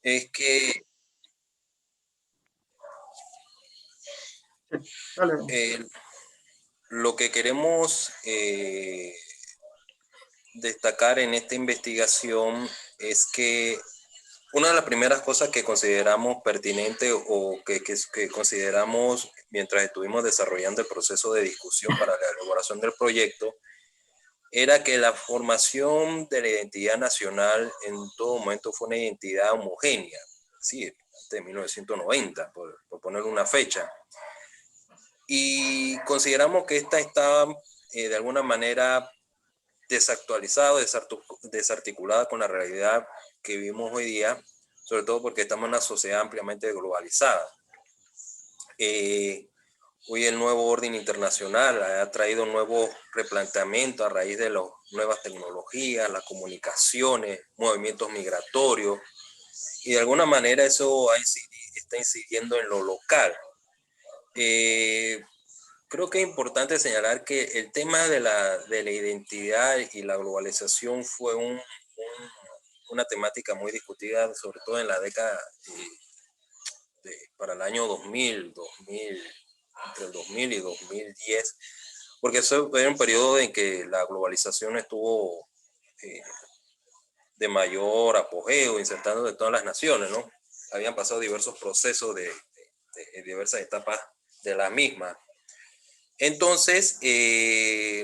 es que Sí, dale. eh, lo que queremos destacar en esta investigación es que una de las primeras cosas que consideramos pertinente o que consideramos mientras estuvimos desarrollando el proceso de discusión para la elaboración del proyecto era que la formación de la identidad nacional en todo momento fue una identidad homogénea, sí, de 1990, por poner una fecha. Y consideramos que esta estaba de alguna manera desactualizada, desarticulada con la realidad que vivimos hoy día, sobre todo porque estamos en una sociedad ampliamente globalizada. Eh, Hoy el nuevo orden internacional ha traído un nuevo replanteamiento a raíz de las nuevas tecnologías, las comunicaciones, movimientos migratorios, y de alguna manera eso está incidiendo en lo local. Eh, Creo que es importante señalar que el tema de la identidad y la globalización fue una temática muy discutida, sobre todo en la década para el año 2000, entre el 2000 y 2010, porque eso fue un periodo en que la globalización estuvo eh, de mayor apogeo, insertando de todas las naciones, ¿no? Habían pasado diversos procesos de diversas etapas de la misma. Entonces,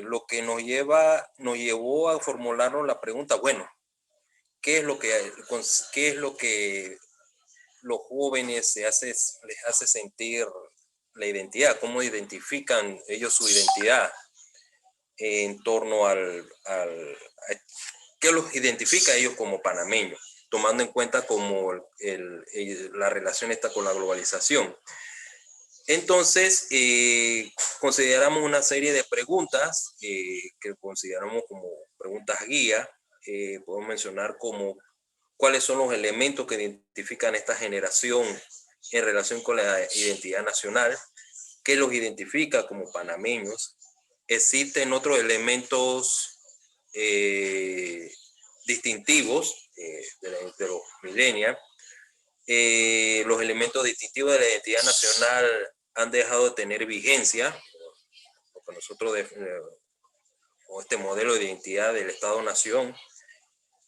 lo que nos llevó a formularnos la pregunta, bueno, qué es lo que los jóvenes les hace sentir la identidad? ¿Cómo identifican ellos su identidad en torno qué los identifica a ellos como panameños? Tomando en cuenta como la relación está con la globalización. Entonces, consideramos una serie de preguntas que consideramos como preguntas guía. Podemos mencionar como cuáles son los elementos que identifican esta generación en relación con la identidad nacional, qué los identifica como panameños. Existen otros elementos distintivos de los millennials. Los elementos distintivos de la identidad nacional han dejado de tener vigencia, porque o este modelo de identidad del Estado-Nación.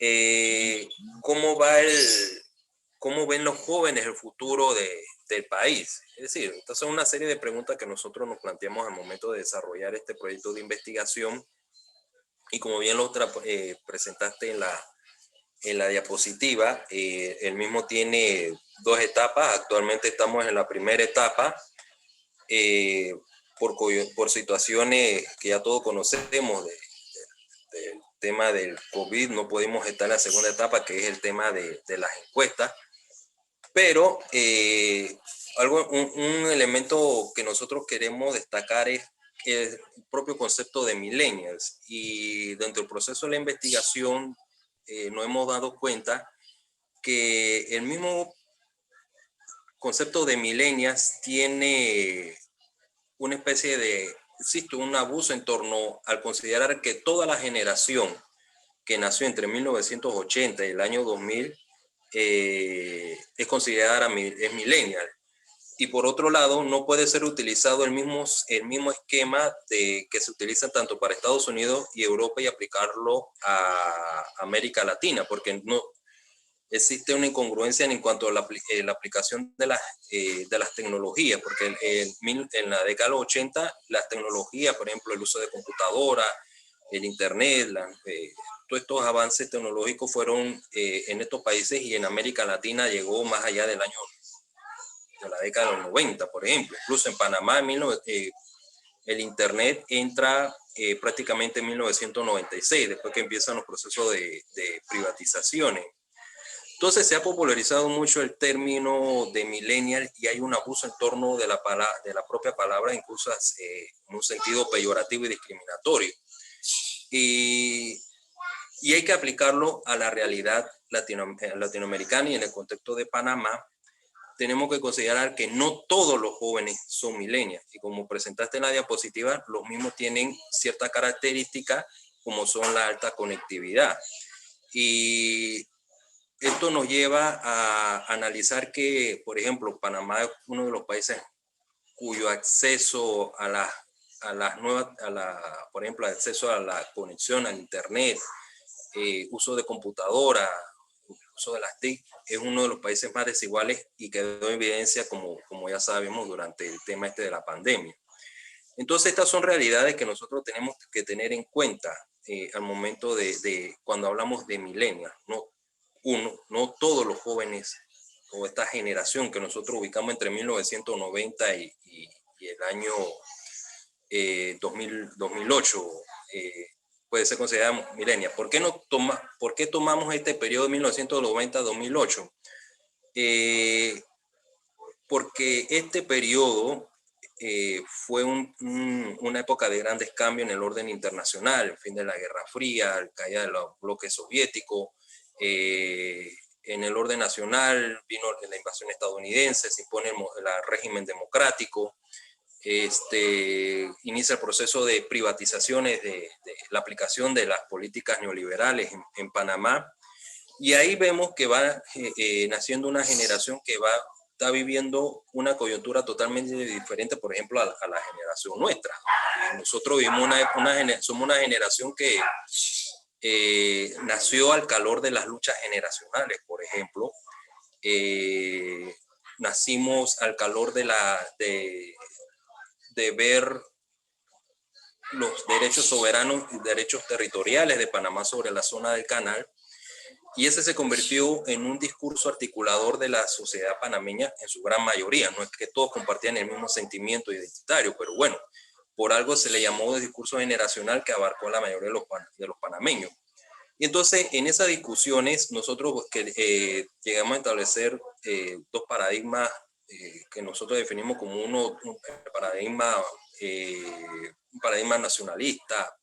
Eh, ¿Cómo cómo ven los jóvenes el futuro del país? Es decir, estas son una serie de preguntas que nosotros nos planteamos al momento de desarrollar este proyecto de investigación, y como bien lo presentaste en la diapositiva, el mismo tiene dos etapas. Actualmente estamos en la primera etapa, eh, por situaciones que ya todos conocemos del tema del COVID, no podemos estar en la segunda etapa, que es el tema de las encuestas. Pero un elemento que nosotros queremos destacar es el propio concepto de millennials, y dentro del proceso de la investigación nos hemos dado cuenta que el mismo concepto de millennials tiene una especie de, existe un abuso en torno al considerar que toda la generación que nació entre 1980 y el año 2000 es considerada es millennial. Y por otro lado, no puede ser utilizado el mismo esquema que se utiliza tanto para Estados Unidos y Europa y aplicarlo a América Latina, porque no existe una incongruencia en cuanto a la aplicación de las tecnologías, porque en la década de los 80 las tecnologías, por ejemplo, el uso de computadoras, el Internet, todos estos avances tecnológicos fueron en estos países, y en América Latina llegó más allá de la década de los 90, por ejemplo. Incluso en Panamá, el Internet entra prácticamente en 1996, después que empiezan los procesos de privatizaciones. Entonces se ha popularizado mucho el término de millennial, y hay un abuso en torno de la propia palabra, incluso en un sentido peyorativo y discriminatorio. Y, y hay que aplicarlo a la realidad latinoamericana, y en el contexto de Panamá tenemos que considerar que no todos los jóvenes son millennials, y como presentaste en la diapositiva, los mismos tienen ciertas características como son la alta conectividad. Y esto nos lleva a analizar que, por ejemplo, Panamá es uno de los países cuyo acceso a las nuevas, por ejemplo, acceso a la conexión a internet, uso de computadora, uso de las TIC, es uno de los países más desiguales y quedó en evidencia, como ya sabemos, durante el tema este de la pandemia. Entonces, estas son realidades que nosotros tenemos que tener en cuenta al momento de cuando hablamos de millennials. No todos los jóvenes o esta generación que nosotros ubicamos entre 1990 y el año 2008 puede ser considerada millennial. ¿Por qué tomamos este periodo de 1990-2008? Porque este periodo fue una época de grandes cambios en el orden internacional, el fin de la Guerra Fría, la caída del bloque soviético. En el orden nacional vino la invasión estadounidense, se impone el régimen democrático, inicia el proceso de privatizaciones, de la aplicación de las políticas neoliberales en Panamá, y ahí vemos que va naciendo una generación que está viviendo una coyuntura totalmente diferente, por ejemplo, a la generación nuestra. Nosotros vivimos somos una generación que nació al calor de las luchas generacionales, por ejemplo. Nacimos al calor de ver los derechos soberanos y derechos territoriales de Panamá sobre la zona del canal, y ese se convirtió en un discurso articulador de la sociedad panameña en su gran mayoría. No es que todos compartían el mismo sentimiento identitario, pero bueno, por algo se le llamó de discurso generacional que abarcó a la mayoría de los panameños. Y entonces, en esas discusiones, nosotros llegamos a establecer dos paradigmas que nosotros definimos como un paradigma nacionalista,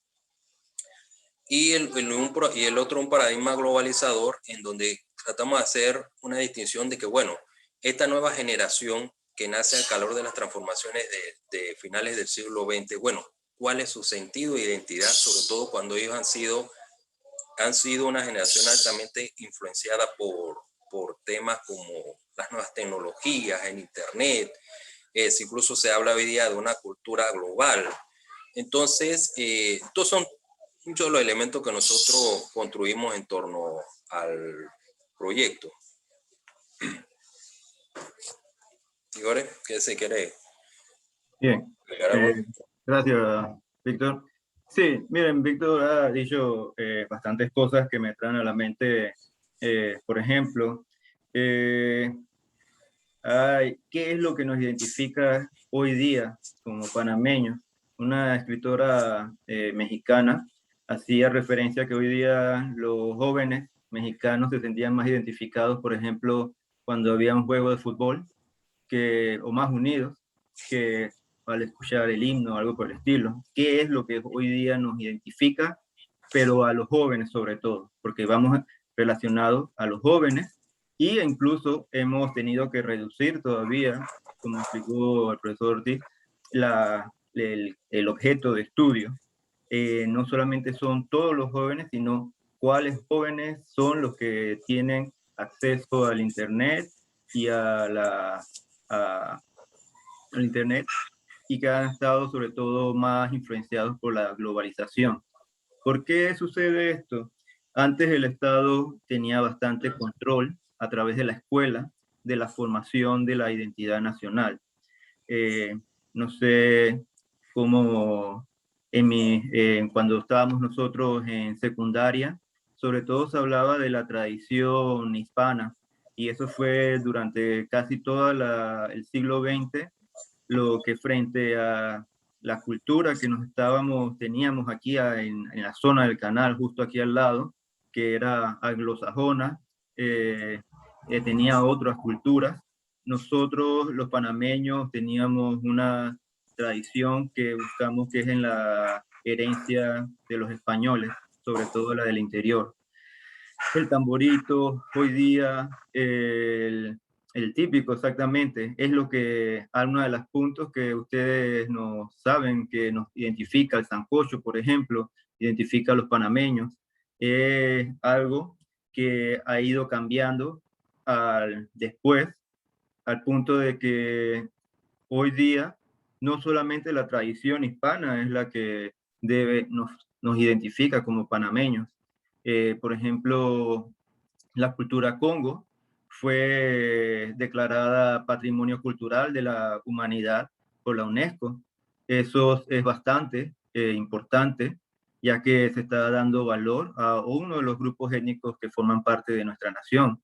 y el otro un paradigma globalizador, en donde tratamos de hacer una distinción de que, bueno, esta nueva generación que nace al calor de las transformaciones de finales del siglo XX, bueno, ¿cuál es su sentido e identidad? Sobre todo cuando ellos han sido una generación altamente influenciada por temas como las nuevas tecnologías, en Internet, incluso se habla hoy día de una cultura global. Entonces, estos son muchos de los elementos que nosotros construimos en torno al proyecto. Igor, ¿qué se quiere? Bien, gracias, Víctor. Sí, miren, Víctor ha dicho bastantes cosas que me traen a la mente. Por ejemplo, ¿qué es lo que nos identifica hoy día como panameños? Una escritora mexicana hacía referencia a que hoy día los jóvenes mexicanos se sentían más identificados, por ejemplo, cuando había un juego de fútbol, o más unidos que al escuchar el himno o algo por el estilo. ¿Qué es lo que hoy día nos identifica? Pero a los jóvenes sobre todo, porque vamos relacionados a los jóvenes, y incluso hemos tenido que reducir todavía, como explicó el profesor Ortiz, el objeto de estudio. No solamente son todos los jóvenes, sino cuáles jóvenes son los que tienen acceso al Internet y al Internet, y que han estado sobre todo más influenciados por la globalización. ¿Por qué sucede esto? Antes el Estado tenía bastante control a través de la escuela de la formación de la identidad nacional. No sé cómo cuando estábamos nosotros en secundaria, sobre todo se hablaba de la tradición hispana, y eso fue durante casi todo el siglo XX, lo que frente a la cultura que teníamos aquí en la zona del canal, justo aquí al lado, que era anglosajona, tenía otras culturas. Nosotros, los panameños, teníamos una tradición que buscamos, que es en la herencia de los españoles, sobre todo la del interior. El tamborito, hoy día, el típico exactamente, es lo que, uno de los puntos que ustedes no saben, que nos identifica, el sancocho, por ejemplo, identifica a los panameños. Es algo que ha ido cambiando después, al punto de que hoy día no solamente la tradición hispana es la que nos identifica como panameños. Por ejemplo, la cultura Congo fue declarada Patrimonio Cultural de la Humanidad por la UNESCO. Eso es bastante importante, ya que se está dando valor a uno de los grupos étnicos que forman parte de nuestra nación.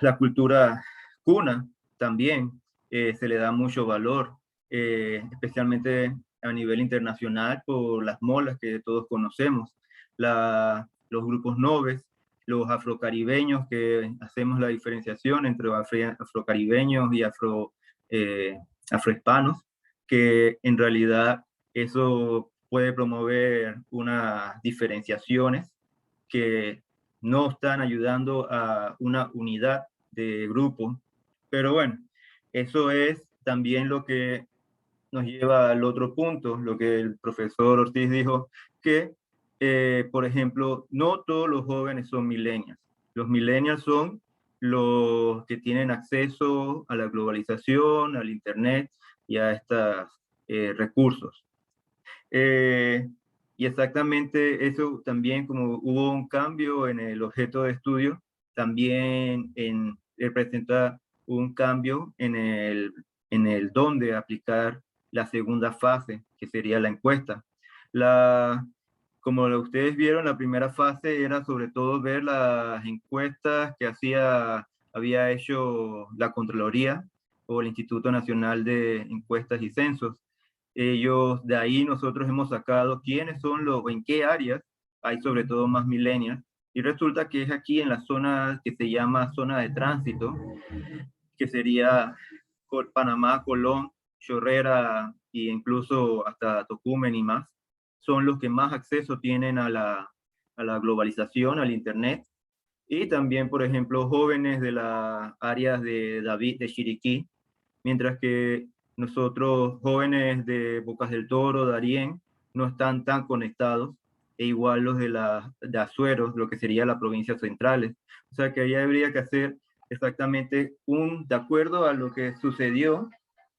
La cultura cuna también se le da mucho valor, especialmente a nivel internacional por las molas que todos conocemos, los grupos noves, los afrocaribeños, que hacemos la diferenciación entre afrocaribeños y afrohispanos, que en realidad eso puede promover unas diferenciaciones que no están ayudando a una unidad de grupo. Pero bueno, eso es también lo que nos lleva al otro punto, lo que el profesor Ortiz dijo, que, por ejemplo, no todos los jóvenes son millennials. Los millennials son los que tienen acceso a la globalización, al Internet y a estos recursos. Y exactamente eso también, como hubo un cambio en el objeto de estudio, también representa un cambio en el dónde aplicar la segunda fase, que sería la encuesta. Como ustedes vieron, la primera fase era sobre todo ver las encuestas que había hecho la Contraloría o el Instituto Nacional de Encuestas y Censos. De ahí nosotros hemos sacado quiénes son en qué áreas hay sobre todo más millennials, y resulta que es aquí en la zona que se llama zona de tránsito, que sería Panamá, Colón, Chorrera e incluso hasta Tocumen y más, son los que más acceso tienen a la globalización, al Internet, y también, por ejemplo, jóvenes de las áreas de David, de Chiriquí, mientras que nosotros, jóvenes de Bocas del Toro, Darién, no están tan conectados, e igual los de Azuero, lo que sería la provincia centrales. O sea que ahí habría que hacer exactamente de acuerdo a lo que sucedió,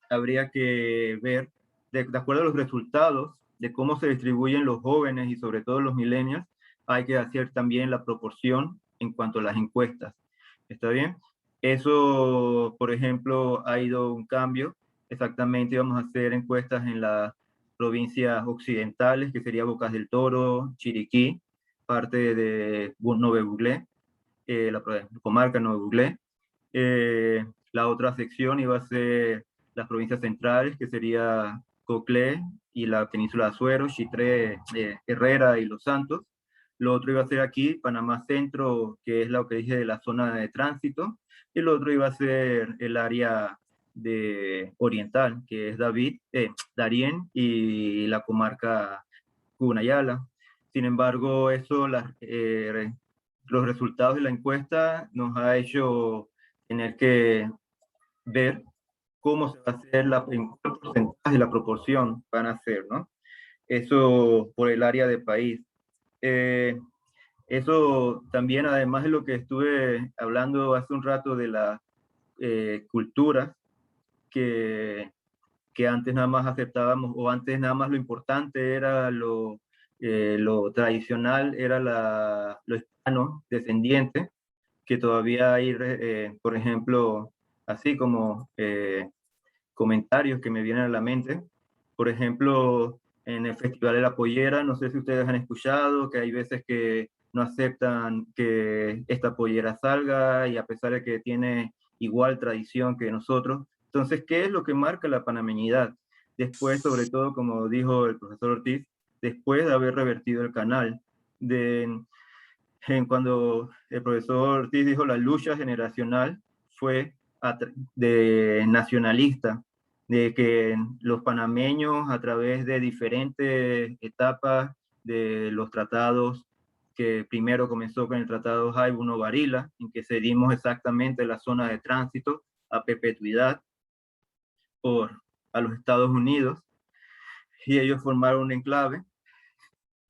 habría que ver, de acuerdo a los resultados de cómo se distribuyen los jóvenes y sobre todo los millennials, hay que hacer también la proporción en cuanto a las encuestas. ¿Está bien? Eso, por ejemplo, ha ido un cambio. Exactamente, vamos a hacer encuestas en las provincias occidentales, que sería Bocas del Toro, Chiriquí, parte de Nove Buglé, la comarca Nove Buglé. La otra sección iba a ser las provincias centrales, que sería Coclé y la península de Azuero, Chitré, Herrera y Los Santos. Lo otro iba a ser aquí, Panamá Centro, que es lo que dije de la zona de tránsito. Y el otro iba a ser el área oriental, que es Darién y la comarca Cunayala. Sin embargo, los resultados de la encuesta nos ha hecho tener que ver cómo se va a hacer en qué porcentaje, la proporción van a ser, ¿no? Eso por el área de país. Eso también, además de lo que estuve hablando hace un rato de la cultura, que antes nada más aceptábamos, o antes nada más lo importante era lo tradicional, era lo hispano descendiente, que todavía hay, por ejemplo, así como comentarios que me vienen a la mente. Por ejemplo, en el Festival de la Pollera, no sé si ustedes han escuchado que hay veces que no aceptan que esta pollera salga, y a pesar de que tiene igual tradición que nosotros. Entonces, ¿qué es lo que marca la panameñidad? Después, sobre todo, como dijo el profesor Ortiz, después de haber revertido el canal, cuando el profesor Ortiz dijo la lucha generacional, fue de nacionalista, de que los panameños, a través de diferentes etapas de los tratados, que primero comenzó con el tratado Jaibuno-Varila, en que cedimos exactamente la zona de tránsito a perpetuidad a los Estados Unidos, y ellos formaron un enclave,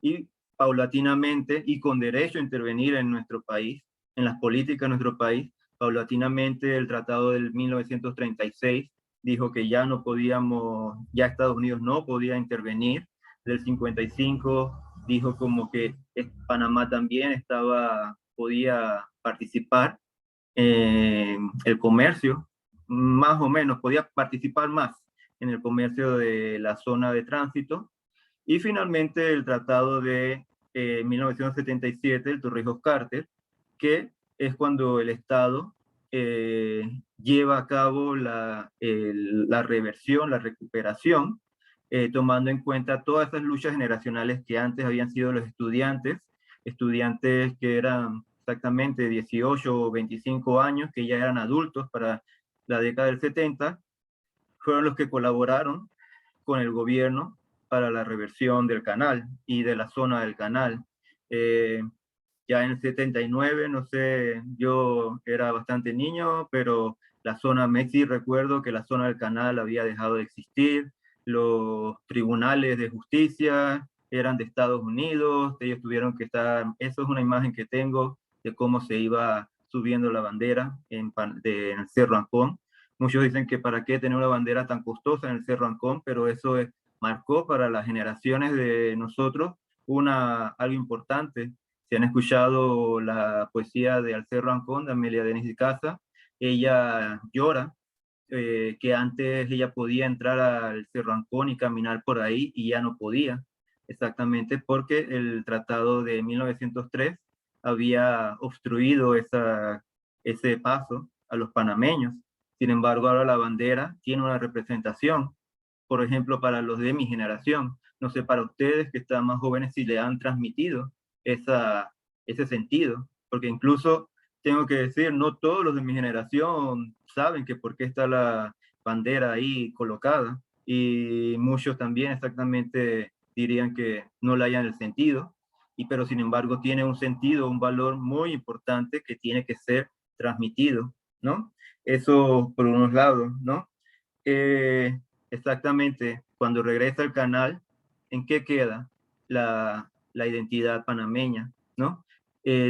y paulatinamente y con derecho a intervenir en nuestro país, en las políticas de nuestro país. Paulatinamente el tratado del 1936 dijo que ya no podíamos, ya Estados Unidos no podía intervenir. Del 55 dijo como que Panamá también podía participar en el comercio, más o menos, podía participar más en el comercio de la zona de tránsito. Y finalmente el tratado de 1977, el Torrijos-Carter, que es cuando el Estado lleva a cabo la reversión, la recuperación, tomando en cuenta todas esas luchas generacionales que antes habían sido los estudiantes que eran exactamente 18 o 25 años, que ya eran adultos para la década del 70, fueron los que colaboraron con el gobierno para la reversión del canal y de la zona del canal. Ya en el 79, no sé, yo era bastante niño, pero la zona Messi, recuerdo que la zona del canal había dejado de existir, los tribunales de justicia eran de Estados Unidos, ellos tuvieron que estar, eso es una imagen que tengo de cómo se iba subiendo la bandera en el Cerro Ancón. Muchos dicen que para qué tener una bandera tan costosa en el Cerro Ancón, pero eso marcó para las generaciones de nosotros algo importante. Si han escuchado la poesía de Al Cerro Ancón, de Amelia Denis de Casa, ella llora que antes ella podía entrar al Cerro Ancón y caminar por ahí y ya no podía, exactamente porque el tratado de 1903 había obstruido ese paso a los panameños. Sin embargo, ahora la bandera tiene una representación, por ejemplo, para los de mi generación. No sé, para ustedes que están más jóvenes, si le han transmitido ese sentido, porque incluso tengo que decir, no todos los de mi generación saben que por qué está la bandera ahí colocada, y muchos también exactamente dirían que no le hayan el sentido, pero sin embargo tiene un sentido, un valor muy importante que tiene que ser transmitido, ¿no? Eso por unos lados, ¿no? Exactamente, cuando regresa al canal, ¿en qué queda la identidad panameña, ¿no?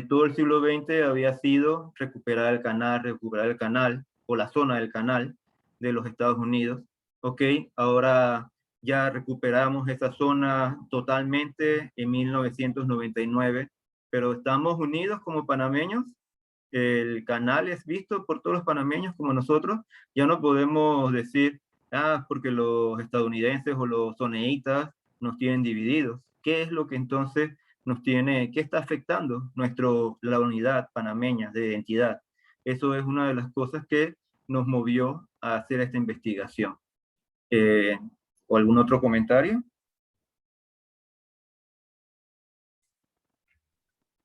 Todo el siglo XX había sido recuperar el canal o la zona del canal de los Estados Unidos. Ok, ahora ya recuperamos esa zona totalmente en 1999, pero estamos unidos como panameños. El canal es visto por todos los panameños como nosotros. Ya no podemos decir, porque los estadounidenses o los soneitas nos tienen divididos. ¿Qué es lo que entonces qué está afectando la unidad panameña de identidad? Eso es una de las cosas que nos movió a hacer esta investigación. ¿O algún otro comentario?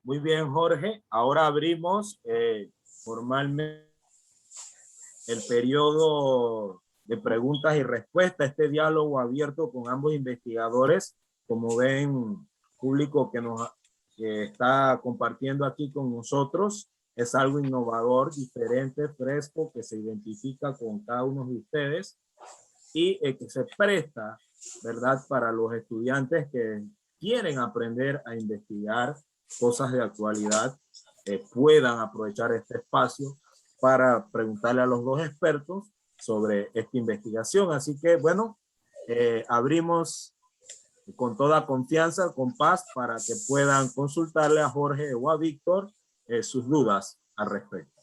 Muy bien, Jorge. Ahora abrimos formalmente el periodo de preguntas y respuestas, este diálogo abierto con ambos investigadores. Como ven, público que está compartiendo aquí con nosotros, es algo innovador, diferente, fresco, que se identifica con cada uno de ustedes y que se presta, ¿verdad?, para los estudiantes que quieren aprender a investigar cosas de actualidad, puedan aprovechar este espacio para preguntarle a los dos expertos sobre esta investigación. Así que, bueno, abrimos con toda confianza, con paz, para que puedan consultarle a Jorge o a Víctor sus dudas al respecto.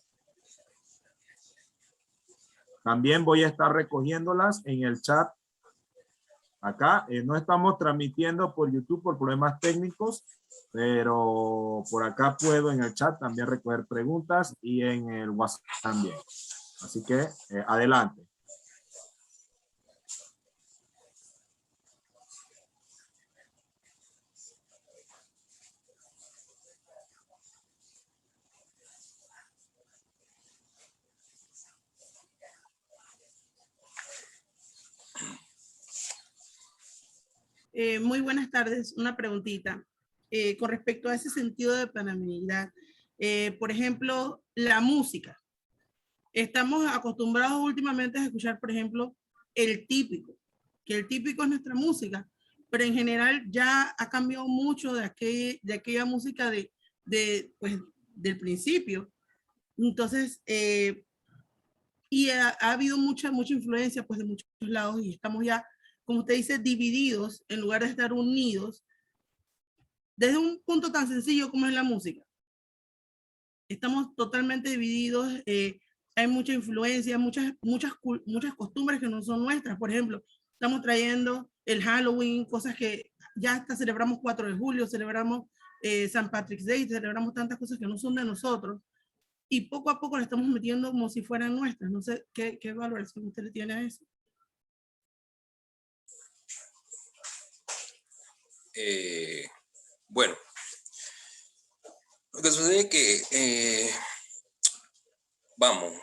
También voy a estar recogiéndolas en el chat. Acá no estamos transmitiendo por YouTube por problemas técnicos, pero por acá puedo en el chat también recoger preguntas y en el WhatsApp también. Así que adelante. Muy buenas tardes. Una preguntita con respecto a ese sentido de panameñidad. Por ejemplo, la música. Estamos acostumbrados últimamente a escuchar, por ejemplo, el típico, que el típico es nuestra música, pero en general ya ha cambiado mucho de aquella música pues, del principio. Entonces, y ha habido mucha influencia pues de muchos lados y estamos ya, como usted dice, divididos en lugar de estar unidos desde un punto tan sencillo como es la música. Estamos totalmente divididos, hay mucha influencia, muchas costumbres que no son nuestras. Por ejemplo, estamos trayendo el Halloween, cosas que ya hasta celebramos 4 de julio, celebramos San Patrick's Day, celebramos tantas cosas que no son de nosotros. Y poco a poco le estamos metiendo como si fueran nuestras. No sé qué valoración usted le tiene a eso. Bueno, lo que sucede es que, vamos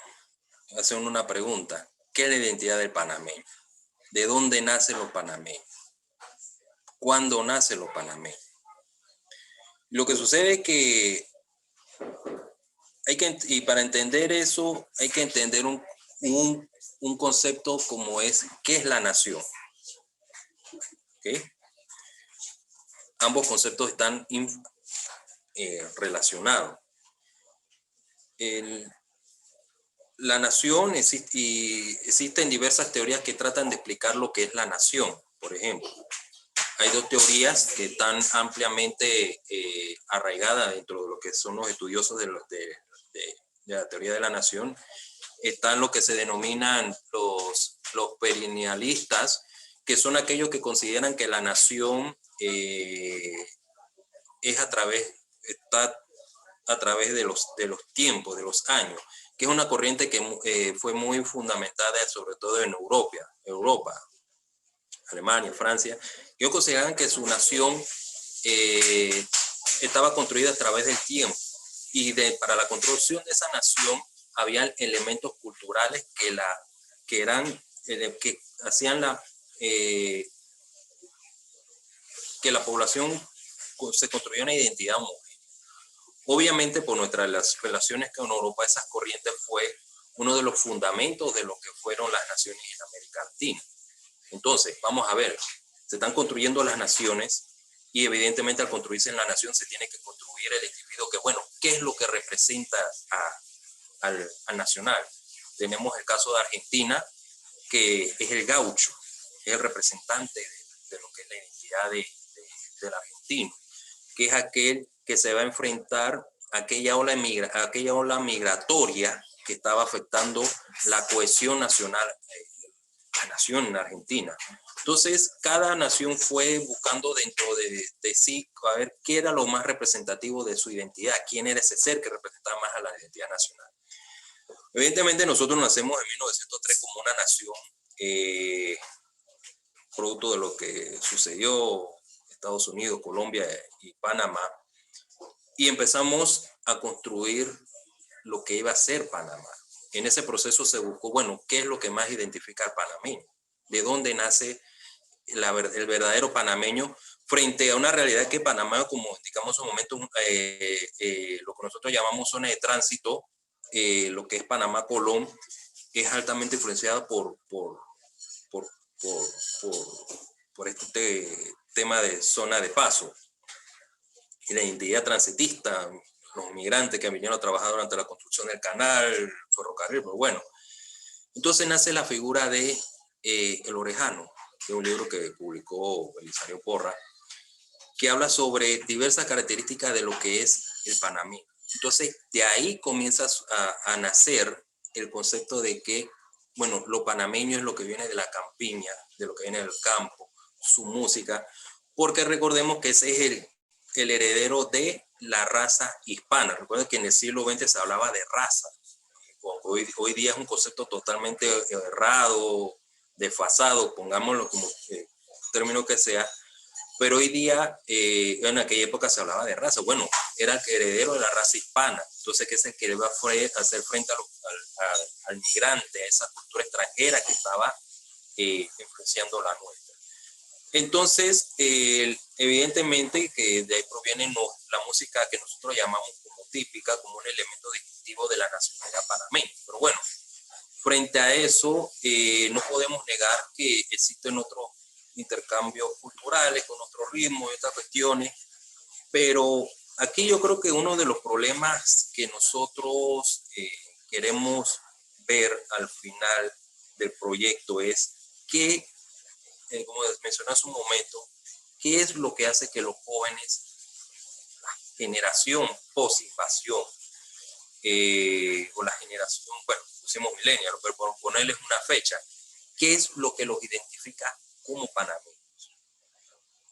a hacer una pregunta. ¿Qué es la identidad del panameño? ¿De dónde nacen los panameños? ¿Cuándo nacen los panameños? Lo que sucede es que y para entender eso, hay que entender un concepto como es, ¿qué es la nación? ¿Okay? Ambos conceptos están relacionados. La nación existen diversas teorías que tratan de explicar lo que es la nación, por ejemplo. Hay 2 teorías que están ampliamente arraigadas dentro de lo que son los estudiosos de la teoría de la nación. Están lo que se denominan los perennialistas, que son aquellos que consideran que la nación está a través de los tiempos, de los años, que es una corriente que fue muy fundamentada sobre todo en Europa, Alemania, Francia. Ellos consideraban que su nación estaba construida a través del tiempo y para la construcción de esa nación había elementos culturales que hacían que la población se construyera una identidad homogénea. Obviamente, por nuestras relaciones con Europa, esas corrientes fue uno de los fundamentos de lo que fueron las naciones en América Latina. Entonces, vamos a ver, se están construyendo las naciones y evidentemente al construirse en la nación se tiene que construir el individuo que, bueno, ¿qué es lo que representa al nacional? Tenemos el caso de Argentina, que es el gaucho, es el representante de lo que es la identidad del argentino, que es aquel que se va a enfrentar a aquella ola migratoria que estaba afectando la cohesión nacional, la nación en Argentina. Entonces, cada nación fue buscando dentro de sí a ver qué era lo más representativo de su identidad, quién era ese ser que representaba más a la identidad nacional. Evidentemente, nosotros nacemos en 1903 como una nación, producto de lo que sucedió en Estados Unidos, Colombia y Panamá, y empezamos a construir lo que iba a ser Panamá. En ese proceso se buscó, bueno, ¿qué es lo que más identifica al panameño? ¿De dónde nace el verdadero panameño frente a una realidad que Panamá, como indicamos en un momento, lo que nosotros llamamos zona de tránsito, lo que es Panamá-Colón, es altamente influenciada por este tema de zona de paso y la identidad transitista, los migrantes que vinieron a trabajar durante la construcción del canal, el ferrocarril, pero bueno. Entonces nace la figura de El Orejano, de un libro que publicó Belisario Porra, que habla sobre diversas características de lo que es el panameño. Entonces, de ahí comienza a nacer el concepto de que, bueno, lo panameño es lo que viene de la campiña, de lo que viene del campo, su música, porque recordemos que ese es el heredero de la raza hispana. Recuerden que en el siglo XX se hablaba de raza. Hoy día es un concepto totalmente errado, desfasado, pongámoslo como término que sea, pero hoy día, en aquella época se hablaba de raza. Bueno, era el heredero de la raza hispana, entonces que es el que iba a hacer frente al migrante, a esa cultura extranjera que estaba influenciando la nuestra. Entonces, evidentemente que de ahí proviene la música que nosotros llamamos como típica, como un elemento distintivo de la nacionalidad panameña. Pero bueno, frente a eso, no podemos negar que existen otros intercambios culturales con otros ritmos y otras cuestiones, pero aquí yo creo que uno de los problemas que nosotros queremos ver al final del proyecto es que, como mencioné hace un momento, qué es lo que hace que los jóvenes, la generación post-invasión, o la generación, bueno, pusimos millennial, pero por ponerles una fecha, qué es lo que los identifica como panameños.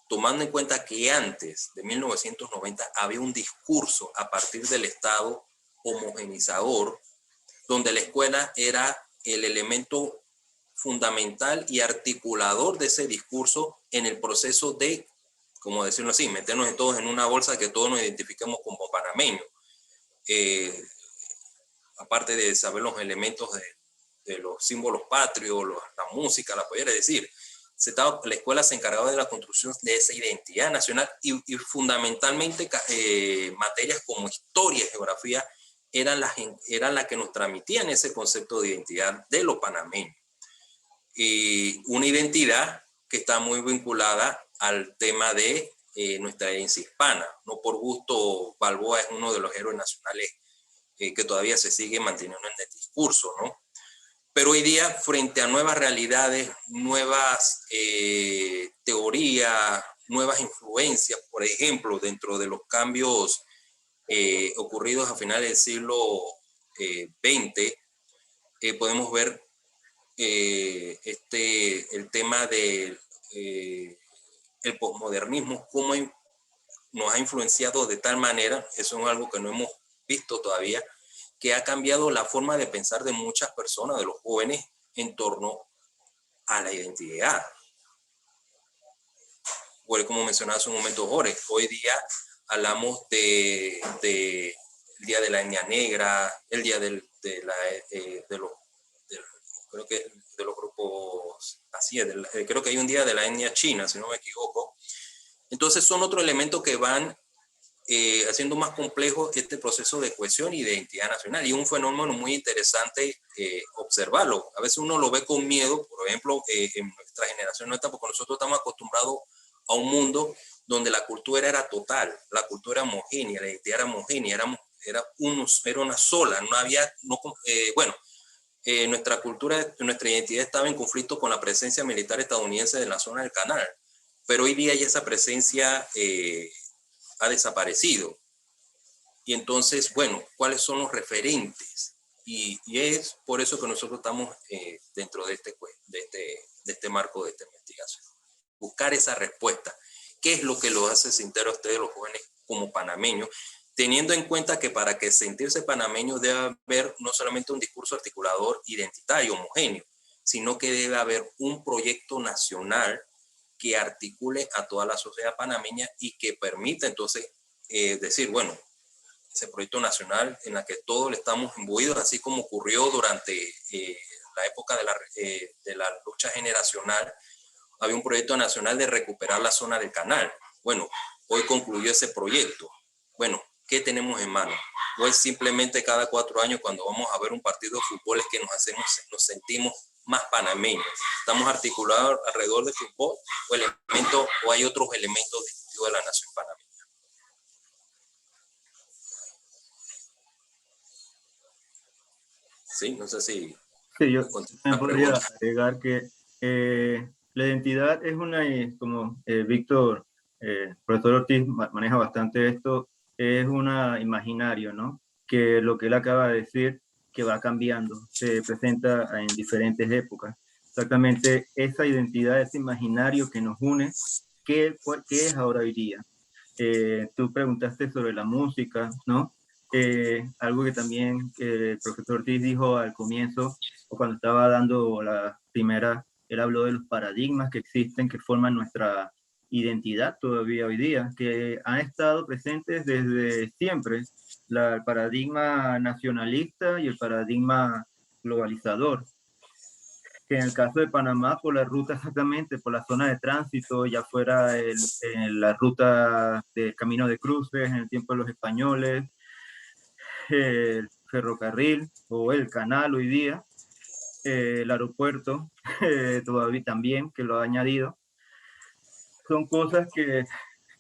Tomando en cuenta que antes de 1990 había un discurso a partir del Estado homogenizador, donde la escuela era el elemento fundamental y articulador de ese discurso en el proceso de, como decirlo así, meternos todos en una bolsa que todos nos identifiquemos como panameños. Aparte de saber los elementos de los símbolos patrios, la música, la poesía, es decir, la escuela se encargaba de la construcción de esa identidad nacional y fundamentalmente materias como historia y geografía eran las que nos transmitían ese concepto de identidad de los panameños. Y una identidad que está muy vinculada al tema de nuestra herencia hispana. No por gusto, Balboa es uno de los héroes nacionales que todavía se sigue manteniendo en el discurso, ¿no? Pero hoy día, frente a nuevas realidades, nuevas teorías, nuevas influencias, por ejemplo, dentro de los cambios ocurridos a finales del siglo XX, podemos ver el tema del el posmodernismo, cómo nos ha influenciado de tal manera, eso es algo que no hemos visto todavía, que ha cambiado la forma de pensar de muchas personas, de los jóvenes, en torno a la identidad. Bueno, como mencionaba hace un momento Jorge, hoy día hablamos de el Día de la Etnia Negra, el Día de los grupos, así es, creo que hay un Día de la Etnia China, si no me equivoco. Entonces son otros elementos que van haciendo más complejo este proceso de cohesión y de identidad nacional. Y un fenómeno muy interesante observarlo. A veces uno lo ve con miedo, por ejemplo, en nuestra generación no está, porque nosotros estamos acostumbrados a un mundo donde la cultura era total, la cultura era homogénea, la identidad era homogénea, era una sola, no había, nuestra cultura, nuestra identidad estaba en conflicto con la presencia militar estadounidense en la zona del Canal, pero hoy día ya esa presencia ha desaparecido. Y entonces, bueno, ¿cuáles son los referentes? Y es por eso que nosotros estamos dentro de este marco de esta investigación. Buscar esa respuesta. ¿Qué es lo que los hace sentir a ustedes, los jóvenes, como panameños? Teniendo en cuenta que para que sentirse panameño debe haber no solamente un discurso articulador identitario, homogéneo, sino que debe haber un proyecto nacional que articule a toda la sociedad panameña y que permita entonces decir, bueno, ese proyecto nacional en la que todos estamos imbuidos, así como ocurrió durante la época de la lucha generacional, había un proyecto nacional de recuperar la zona del Canal. Bueno, hoy concluyó ese proyecto. Bueno, ¿qué tenemos en mano? O es simplemente cada 4 años cuando vamos a ver un partido de fútbol es que nos sentimos más panameños. Estamos articulados alrededor del fútbol o hay otros elementos distintivos de la nación panameña. Sí, no sé si... Sí, yo me podría agregar que la identidad es una, como Víctor, profesor Ortiz maneja bastante esto, es una imaginario, ¿no? Que lo que él acaba de decir, que va cambiando, se presenta en diferentes épocas. Exactamente esa identidad, ese imaginario que nos une, ¿qué es ahora hoy día? Tú preguntaste sobre la música, ¿no? Algo que también el profesor Ortiz dijo al comienzo, o cuando estaba dando la primera, él habló de los paradigmas que existen, que forman nuestra identidad todavía hoy día, que han estado presentes desde siempre, el paradigma nacionalista y el paradigma globalizador, que en el caso de Panamá, por la ruta exactamente, por la zona de tránsito, ya fuera la ruta del camino de cruces en el tiempo de los españoles, el ferrocarril o el canal hoy día, el aeropuerto todavía también, que lo ha añadido. Son cosas que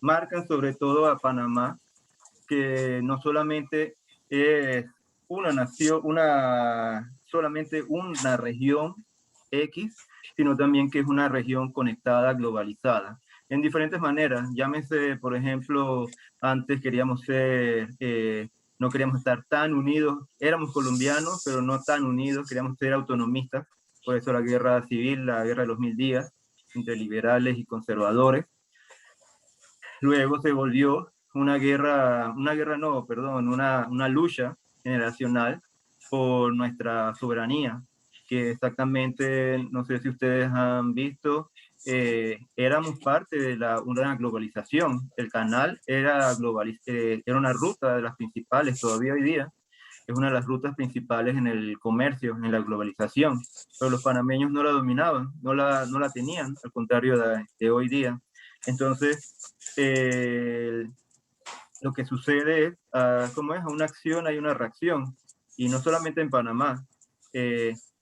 marcan sobre todo a Panamá que no solamente es una nación, solamente una región X, sino también que es una región conectada, globalizada, en diferentes maneras. Llámese, por ejemplo, antes queríamos ser, no queríamos estar tan unidos, éramos colombianos, pero no tan unidos, queríamos ser autonomistas, por eso la guerra civil, la guerra de los 1000 días, entre liberales y conservadores. Luego se volvió una lucha generacional por nuestra soberanía, que exactamente, no sé si ustedes han visto, éramos parte de una globalización. El canal era una ruta de las principales, todavía hoy día, es una de las rutas principales en el comercio, en la globalización, pero los panameños no la dominaban, no la tenían, al contrario de hoy día. Entonces, lo que sucede es, ¿cómo es? A una acción hay una reacción, y no solamente en Panamá,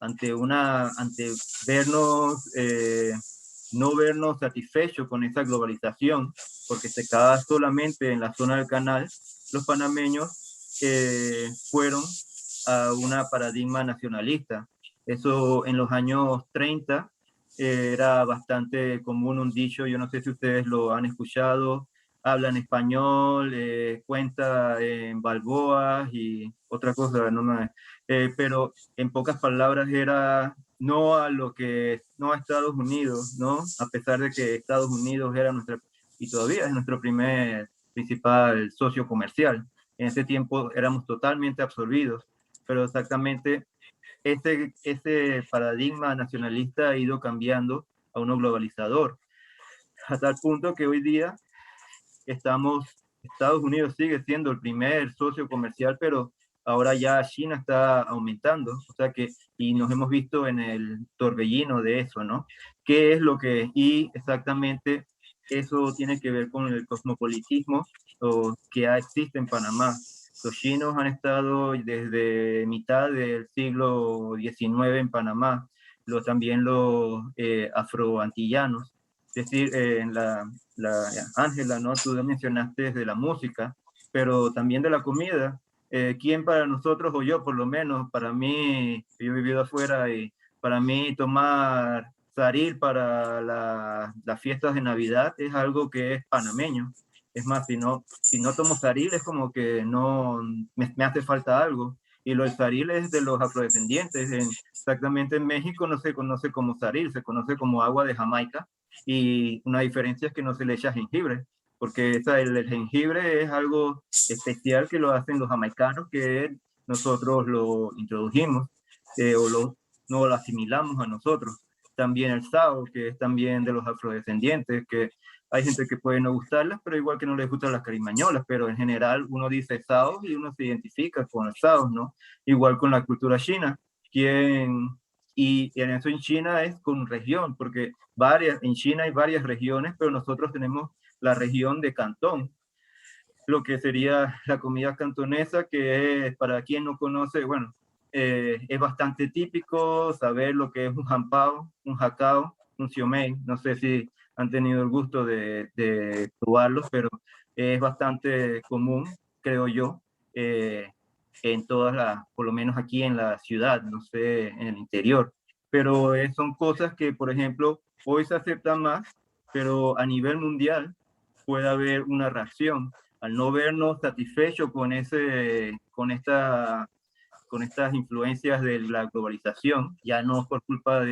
ante vernos, no vernos satisfechos con esa globalización, porque se quedaba solamente en la zona del canal, los panameños fueron a una paradigma nacionalista. Eso en los años 30 era bastante común un dicho, yo no sé si ustedes lo han escuchado, hablan español, cuenta en balboas y otra cosa, pero en pocas palabras era no a Estados Unidos, ¿no? A pesar de que Estados Unidos era y todavía es nuestro principal socio comercial. En ese tiempo éramos totalmente absorbidos, pero exactamente ese paradigma nacionalista ha ido cambiando a uno globalizador, a tal punto que hoy día Estados Unidos sigue siendo el primer socio comercial, pero ahora ya China está aumentando, o sea que, y nos hemos visto en el torbellino de eso, ¿no? ¿Qué es y exactamente eso tiene que ver con el cosmopolitismo que existe en Panamá? Los chinos han estado desde mitad del siglo XIX en Panamá, también los afroantillanos, es decir, en Ángela, ¿no? Tú mencionaste desde la música, pero también de la comida. ¿Quién para nosotros, o yo por lo menos, para mí, yo he vivido afuera, y para mí tomar saril para las fiestas de Navidad es algo que es panameño? Es más, si no tomo saril es como que no, me hace falta algo. Y lo del saril es de los afrodescendientes. Exactamente en México no se conoce como saril, se conoce como agua de Jamaica, y una diferencia es que no se le echa jengibre, porque el jengibre es algo especial que lo hacen los jamaicanos, que nosotros lo introdujimos, no lo asimilamos a nosotros. También el sao, que es también de los afrodescendientes, que hay gente que puede no gustarlas, pero igual que no les gustan las carimañolas, pero en general uno dice sao y uno se identifica con el sao, ¿no? Igual con la cultura china, y en eso en China es con región, porque en China hay varias regiones, pero nosotros tenemos la región de Cantón, lo que sería la comida cantonesa, que es, para quien no conoce, bueno, es bastante típico saber lo que es un jampao, un jacao, un siomai. No sé si han tenido el gusto de probarlos, pero es bastante común, creo yo, en por lo menos aquí en la ciudad, no sé, en el interior. Pero son cosas que, por ejemplo, hoy se aceptan más, pero a nivel mundial puede haber una reacción. Al no vernos satisfechos con estas influencias de la globalización, ya no por culpa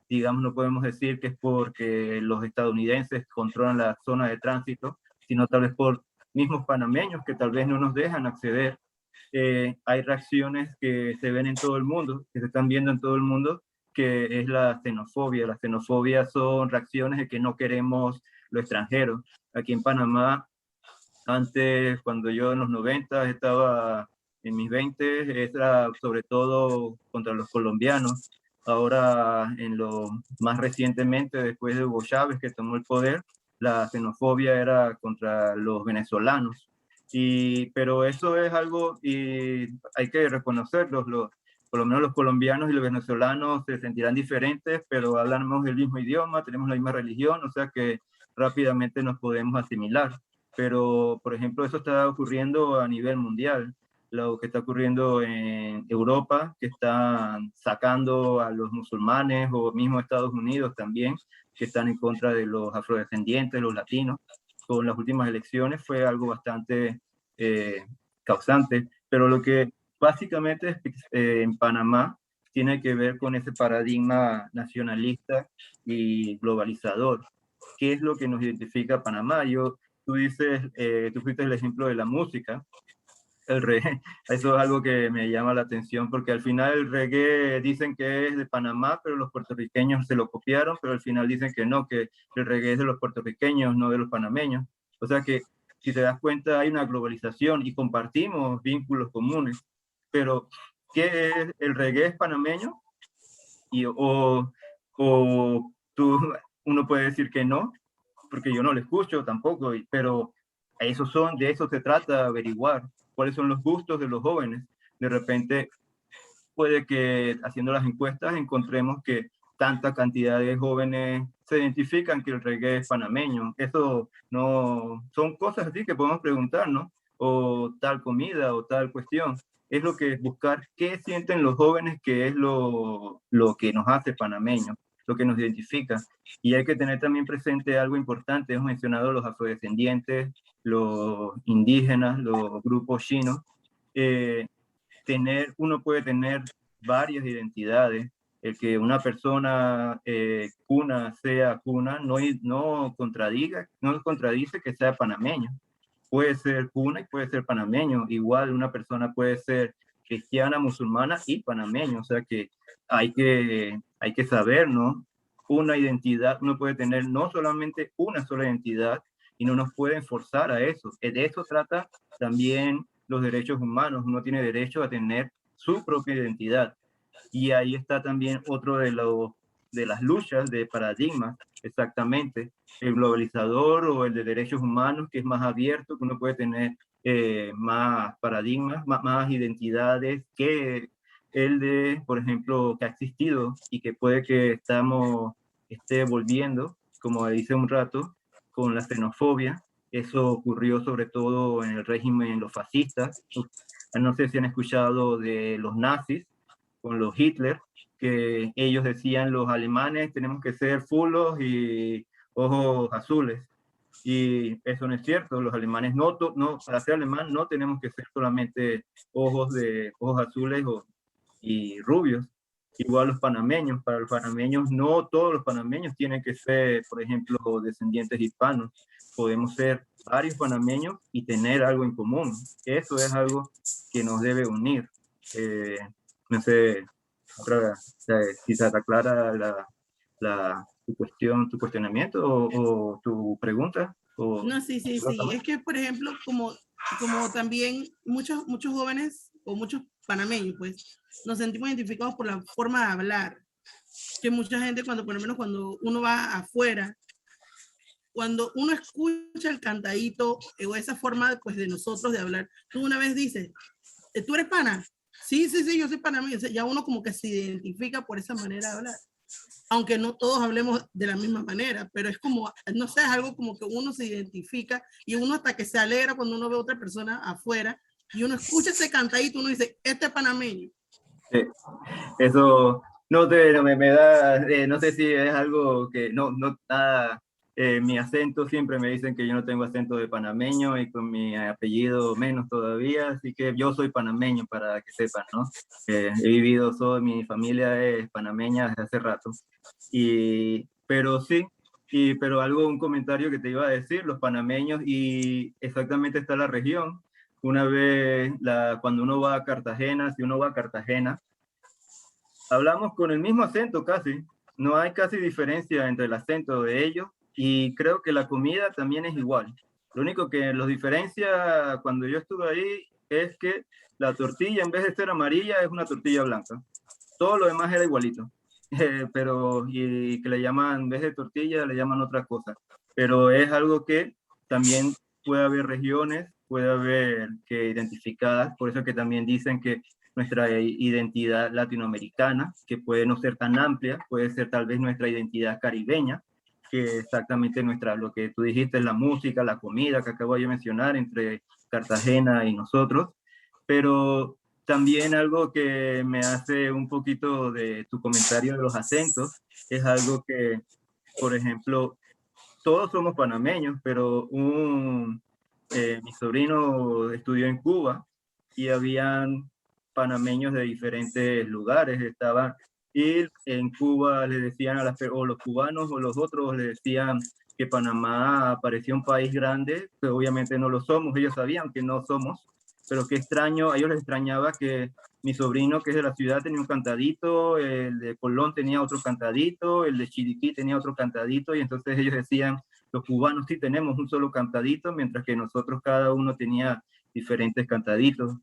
digamos, no podemos decir que es porque los estadounidenses controlan la zona de tránsito, sino tal vez por mismos panameños que tal vez no nos dejan acceder. Hay reacciones que se ven en todo el mundo, que se están viendo en todo el mundo, que es la xenofobia. La xenofobia son reacciones de que no queremos lo extranjero. Aquí en Panamá, antes, cuando yo en los 90 estaba en mis 20, era sobre todo contra los colombianos. Ahora, más recientemente, después de Hugo Chávez, que tomó el poder, la xenofobia era contra los venezolanos. Pero eso es algo, y hay que reconocerlo, por lo menos los colombianos y los venezolanos se sentirán diferentes, pero hablamos el mismo idioma, tenemos la misma religión, o sea que rápidamente nos podemos asimilar. pero por ejemplo eso está ocurriendo a nivel mundial. Lo que está ocurriendo en Europa, que están sacando a los musulmanes, o mismo Estados Unidos también, que están en contra de los afrodescendientes, los latinos, con las últimas elecciones, fue algo bastante causante. Pero lo que básicamente es, en Panamá tiene que ver con ese paradigma nacionalista y globalizador. ¿Qué es lo que nos identifica a Panamá? Tú fuiste el ejemplo de la música. El reggae, eso es algo que me llama la atención, porque al final el reggae dicen que es de Panamá, pero los puertorriqueños se lo copiaron, pero al final dicen que no, que el reggae es de los puertorriqueños, no de los panameños. O sea que, si te das cuenta, hay una globalización y compartimos vínculos comunes, pero ¿qué es el reggae? ¿Es panameño? O uno puede decir que no, porque yo no lo escucho tampoco, pero de eso se trata, averiguar cuáles son los gustos de los jóvenes. De repente puede que haciendo las encuestas encontremos que tanta cantidad de jóvenes se identifican que el reggae es panameño. Eso no son cosas así que podemos preguntar, ¿no? O tal comida o tal cuestión. Es lo que es buscar qué sienten los jóvenes, que es lo que nos hace panameños, lo que nos identifica. Y hay que tener también presente algo importante. Hemos mencionado los afrodescendientes, los indígenas, los grupos chinos. Uno puede tener varias identidades. El que una persona cuna sea cuna no contradice que sea panameño. Puede ser cuna y puede ser panameño. Igual una persona puede ser cristiana, musulmana y panameño. O sea que hay que saber, ¿no? Una identidad, uno puede tener no solamente una sola identidad y no nos pueden forzar a eso. De eso trata también los derechos humanos. Uno tiene derecho a tener su propia identidad. Y ahí está también otro de las luchas de paradigmas, exactamente. El globalizador o el de derechos humanos, que es más abierto, que uno puede tener más paradigmas, más identidades que el de, por ejemplo, que ha existido y que puede que esté volviendo, como dice un rato, con la xenofobia. Eso ocurrió sobre todo en el régimen de los fascistas. No sé si han escuchado de los nazis con los Hitler, que ellos decían los alemanes tenemos que ser fulos y ojos azules. Y eso no es cierto. Los alemanes para ser alemán no tenemos que ser solamente ojos azules y rubios. Igual los panameños, para los panameños no todos los panameños tienen que ser, por ejemplo, descendientes hispanos. Podemos ser varios panameños y tener algo en común. Eso es algo que nos debe unir. No sé, si se aclara tu cuestionamiento o tu pregunta. No, sí. Es que, por ejemplo, como también muchos jóvenes o muchos panameños, pues, nos sentimos identificados por la forma de hablar. Que mucha gente, por lo menos cuando uno va afuera, cuando uno escucha el cantadito o esa forma, pues, de nosotros de hablar, tú una vez dices, ¿tú eres pana? Sí, yo soy panameño. O sea, ya uno como que se identifica por esa manera de hablar. Aunque no todos hablemos de la misma manera, pero es como, no sé, es algo como que uno se identifica y uno hasta que se alegra cuando uno ve a otra persona afuera y uno escucha ese cantadito, uno dice, este es panameño. Sí. Eso no me da, no sé si es algo que nada. Mi acento, siempre me dicen que yo no tengo acento de panameño y con mi apellido menos todavía, así que yo soy panameño, para que sepan, ¿no? He vivido, mi familia es panameña desde hace rato. Pero sí, pero un comentario que te iba a decir, los panameños, y exactamente está la región. Una vez, cuando uno va a Cartagena, si uno va a Cartagena, hablamos con el mismo acento casi, no hay casi diferencia entre el acento de ellos. Y creo que la comida también es igual. Lo único que los diferencia cuando yo estuve ahí es que la tortilla, en vez de ser amarilla, es una tortilla blanca. Todo lo demás era igualito. Y que le llaman, en vez de tortilla, le llaman otra cosa. Pero es algo que también puede haber regiones, puede haber que identificadas. Por eso que también dicen que nuestra identidad latinoamericana, que puede no ser tan amplia, puede ser tal vez nuestra identidad caribeña, que exactamente lo que tú dijiste, la música, la comida que acabo de mencionar entre Cartagena y nosotros, pero también algo que me hace un poquito de tu comentario de los acentos, es algo que, por ejemplo, todos somos panameños, pero mi sobrino estudió en Cuba y habían panameños de diferentes lugares, estaban, y en Cuba le decían o los cubanos o los otros le decían que Panamá parecía un país grande, que obviamente no lo somos, ellos sabían que no somos, pero qué extraño, a ellos les extrañaba que mi sobrino, que es de la ciudad, tenía un cantadito, el de Colón tenía otro cantadito, el de Chiriquí tenía otro cantadito, y entonces ellos decían, los cubanos sí tenemos un solo cantadito, mientras que nosotros cada uno tenía diferentes cantaditos.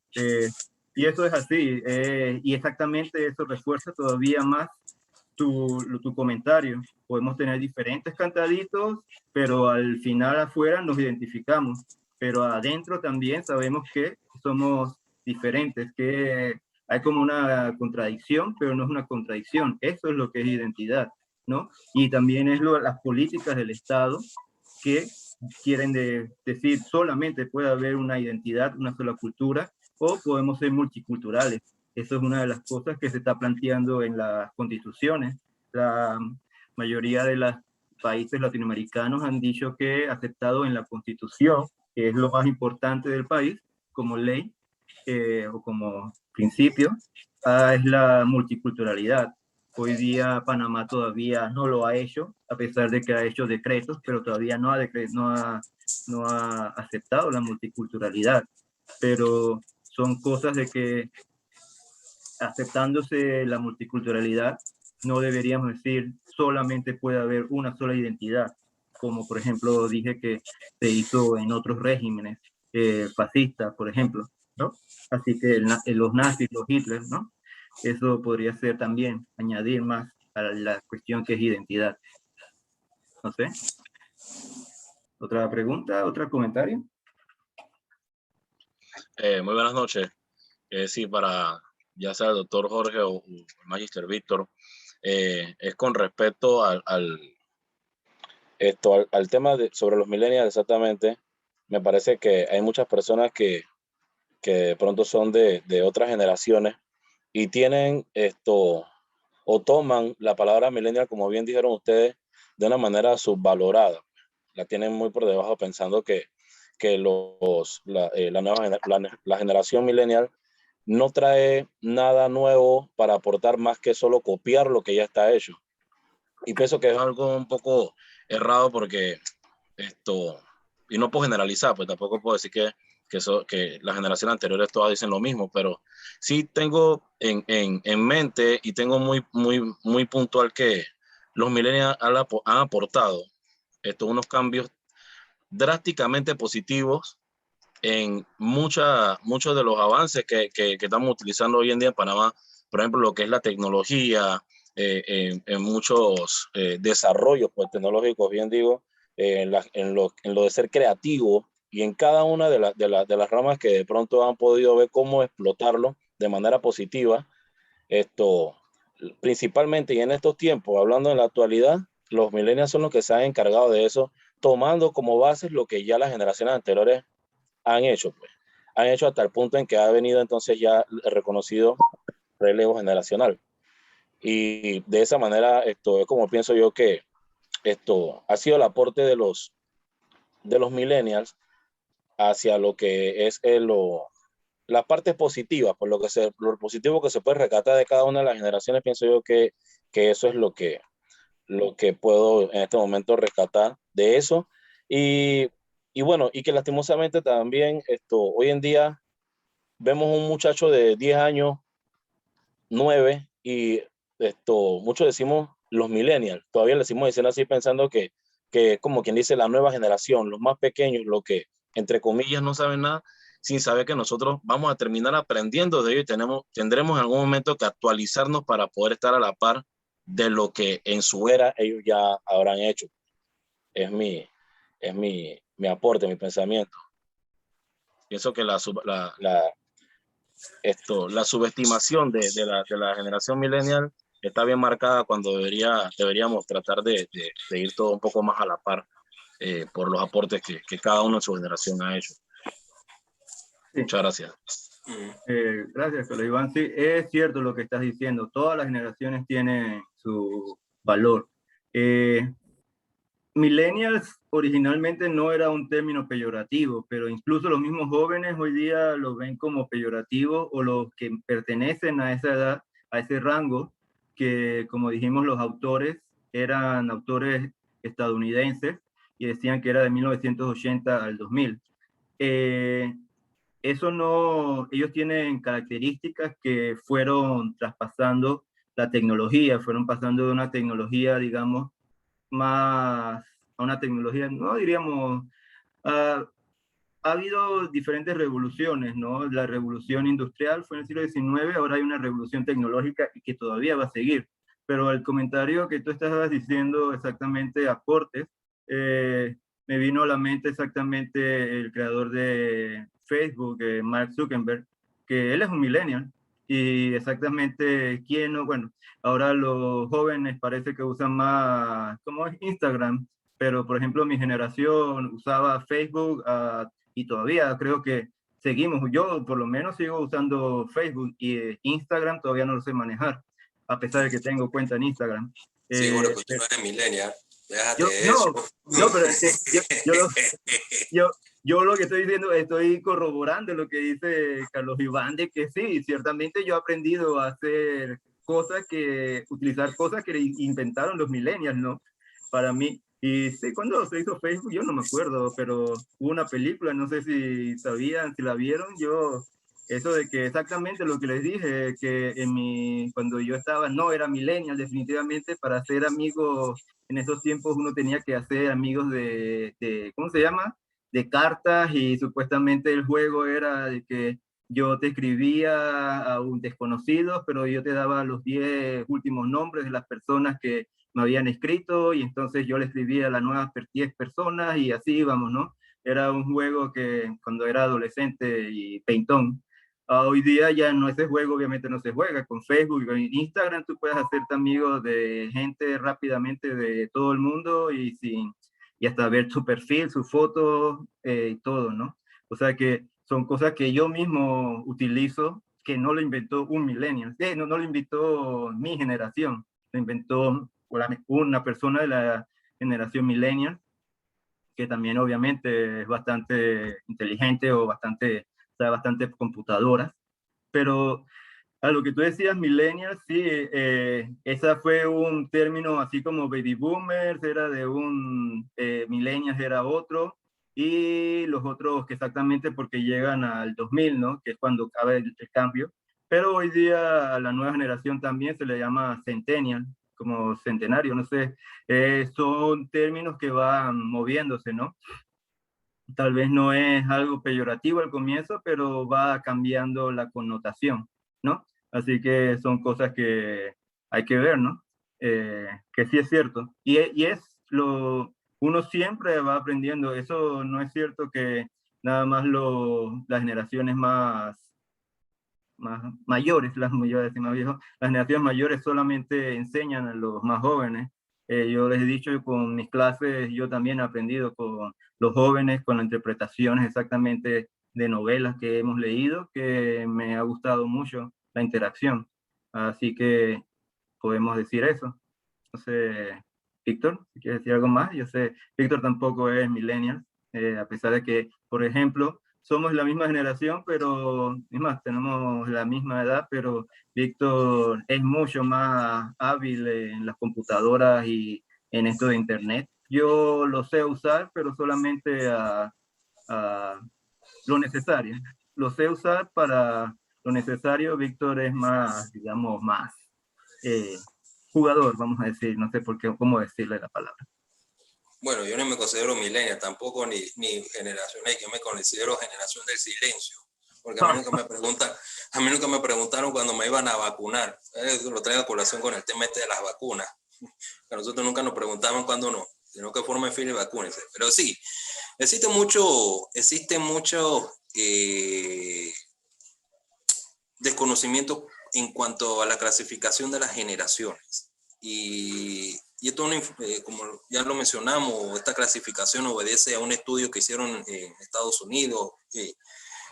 Y eso es así, y exactamente eso refuerza todavía más tu comentario. Podemos tener diferentes cantaditos, pero al final afuera nos identificamos, pero adentro también sabemos que somos diferentes, que hay como una contradicción, pero no es una contradicción. Eso es lo que es identidad, ¿no? Y también es las políticas del Estado que quieren decir solamente puede haber una identidad, una sola cultura, o podemos ser multiculturales. Eso es una de las cosas que se está planteando en las constituciones. La mayoría de los países latinoamericanos han dicho que aceptado en la constitución, que es lo más importante del país, como ley o como principio, es la multiculturalidad. Hoy día Panamá todavía no lo ha hecho, a pesar de que ha hecho decretos, pero todavía no ha aceptado la multiculturalidad. Pero son cosas de que aceptándose la multiculturalidad, no deberíamos decir solamente puede haber una sola identidad, como por ejemplo dije que se hizo en otros regímenes fascistas, por ejemplo, ¿no? Así que los nazis, los Hitler, ¿no? Eso podría ser también añadir más a la cuestión que es identidad. No sé. ¿Otra pregunta? ¿Otro comentario? Muy buenas noches. Sí, para ya sea el doctor Jorge o el Magister Víctor, es con respecto al tema sobre los millennials exactamente. Me parece que hay muchas personas que de pronto son de otras generaciones y tienen o toman la palabra millennial, como bien dijeron ustedes, de una manera subvalorada. La tienen muy por debajo pensando que la generación millennial no trae nada nuevo para aportar más que solo copiar lo que ya está hecho. Y pienso que es algo un poco errado porque y no puedo generalizar, pues tampoco puedo decir que las generaciones anteriores todas dicen lo mismo, pero sí tengo en mente y tengo muy puntual que los millennials han aportado unos cambios drásticamente positivos en muchos de los avances que estamos utilizando hoy en día en Panamá, por ejemplo, lo que es la tecnología, en muchos desarrollos pues, tecnológicos, bien digo, en lo de ser creativo y en cada una de las ramas que de pronto han podido ver cómo explotarlo de manera positiva. Principalmente y en estos tiempos, hablando en la actualidad, los millennials son los que se han encargado de eso, tomando como bases lo que ya las generaciones anteriores han hecho, pues. Han hecho hasta el punto en que ha venido entonces ya reconocido relevo generacional. Y de esa manera, es como pienso yo que esto ha sido el aporte de los millennials hacia lo que es las partes positivas, por lo positivo que se puede rescatar de cada una de las generaciones, pienso yo que eso es lo que puedo en este momento rescatar de eso. Y bueno, y que lastimosamente también hoy en día vemos un muchacho de 10 años, 9, y muchos decimos los millennials, todavía le decimos diciendo así pensando que como quien dice la nueva generación, los más pequeños, los que entre comillas no saben nada, sin saber que nosotros vamos a terminar aprendiendo de ellos y tendremos en algún momento que actualizarnos para poder estar a la par de lo que en su era ellos ya habrán hecho. Es mi aporte, mi pensamiento. Pienso que la subestimación de la generación millennial está bien marcada cuando deberíamos tratar de ir todo un poco más a la par por los aportes que cada uno en su generación ha hecho. Sí. Muchas gracias. Gracias, Carlos Iván. Sí, es cierto lo que estás diciendo. Todas las generaciones tienen su valor. Millennials originalmente no era un término peyorativo, pero incluso los mismos jóvenes hoy día lo ven como peyorativo, o los que pertenecen a esa edad, a ese rango, que como dijimos los autores eran autores estadounidenses y decían que era de 1980 al 2000. Eso no, ellos tienen características que fueron traspasando la tecnología, fueron pasando de una tecnología, digamos, más a una tecnología, no diríamos, ha habido diferentes revoluciones, ¿no? La revolución industrial fue en el siglo XIX, ahora hay una revolución tecnológica y que todavía va a seguir. Pero el comentario que tú estabas diciendo, exactamente aportes, me vino a la mente exactamente el creador de Facebook, Mark Zuckerberg, que él es un millennial, y exactamente quién no, bueno, ahora los jóvenes parece que usan más, como es Instagram, pero por ejemplo mi generación usaba Facebook y todavía creo que seguimos, yo por lo menos sigo usando Facebook, y Instagram todavía no lo sé manejar, a pesar de que tengo cuenta en Instagram. Sí, bueno, pues tú no eres millennial, déjate Yo, de eso. no, pero es que yo lo que estoy diciendo, estoy corroborando lo que dice Carlos Iván, de que sí, ciertamente yo he aprendido a hacer utilizar cosas que inventaron los millennials, ¿no? Para mí. Y sí, cuando se hizo Facebook, yo no me acuerdo, pero hubo una película, no sé si sabían, si la vieron, eso de que exactamente lo que les dije, que cuando yo estaba, no era millennial, definitivamente, para ser amigos en esos tiempos uno tenía que hacer amigos ¿cómo se llama? De cartas, y supuestamente el juego era de que yo te escribía a un desconocido, pero yo te daba los 10 últimos nombres de las personas que me habían escrito, y entonces yo le escribía a las nuevas 10 personas y así íbamos, ¿no? Era un juego que cuando era adolescente y peintón. Hoy día ya no, ese juego obviamente no se juega. Con Facebook y Instagram tú puedes hacerte amigos de gente rápidamente de todo el mundo, y hasta ver su perfil, su foto y todo, ¿no? O sea que son cosas que yo mismo utilizo, que no lo inventó un millennial, no lo inventó mi generación, lo inventó una persona de la generación millennial, que también obviamente es bastante inteligente o sabe bastante computadoras. Pero a lo que tú decías, millennials, sí, esa fue un término así como baby boomers, era de millennials era otro, y los otros que exactamente porque llegan al 2000, ¿no? Que es cuando acaba el cambio. Pero hoy día a la nueva generación también se le llama centennial, como centenario, no sé, son términos que van moviéndose, ¿no? Tal vez no es algo peyorativo al comienzo, pero va cambiando la connotación, ¿no? Así que son cosas que hay que ver, ¿no? Que sí es cierto. Uno siempre va aprendiendo. Eso no es cierto que nada más las generaciones más mayores, las mayores y más viejos, las generaciones mayores solamente enseñan a los más jóvenes. Yo les he dicho con mis clases, yo también he aprendido con los jóvenes, con las interpretaciones exactamente de novelas que hemos leído, que me ha gustado mucho la interacción. Así que podemos decir eso. No sé, Víctor, si quieres decir algo más. Yo sé, Víctor tampoco es millennial, a pesar de que, por ejemplo, somos la misma generación, pero es más, tenemos la misma edad, pero Víctor es mucho más hábil en las computadoras y en esto de Internet. Yo lo sé usar, pero solamente a lo necesario. Lo sé usar para lo necesario. Víctor es más, digamos, más jugador, vamos a decir, no sé cómo decirle la palabra. Bueno, yo no me considero millennial tampoco, ni generación X, yo me considero generación del silencio, porque a mí nunca me preguntaron cuando me iban a vacunar. Lo traigo a colación con el tema de las vacunas. A nosotros nunca nos preguntaban cuándo no, sino que formen fila y vacúnense. Pero sí, existe mucho desconocimiento en cuanto a la clasificación de las generaciones. Y esto, como ya lo mencionamos, esta clasificación obedece a un estudio que hicieron en Estados Unidos,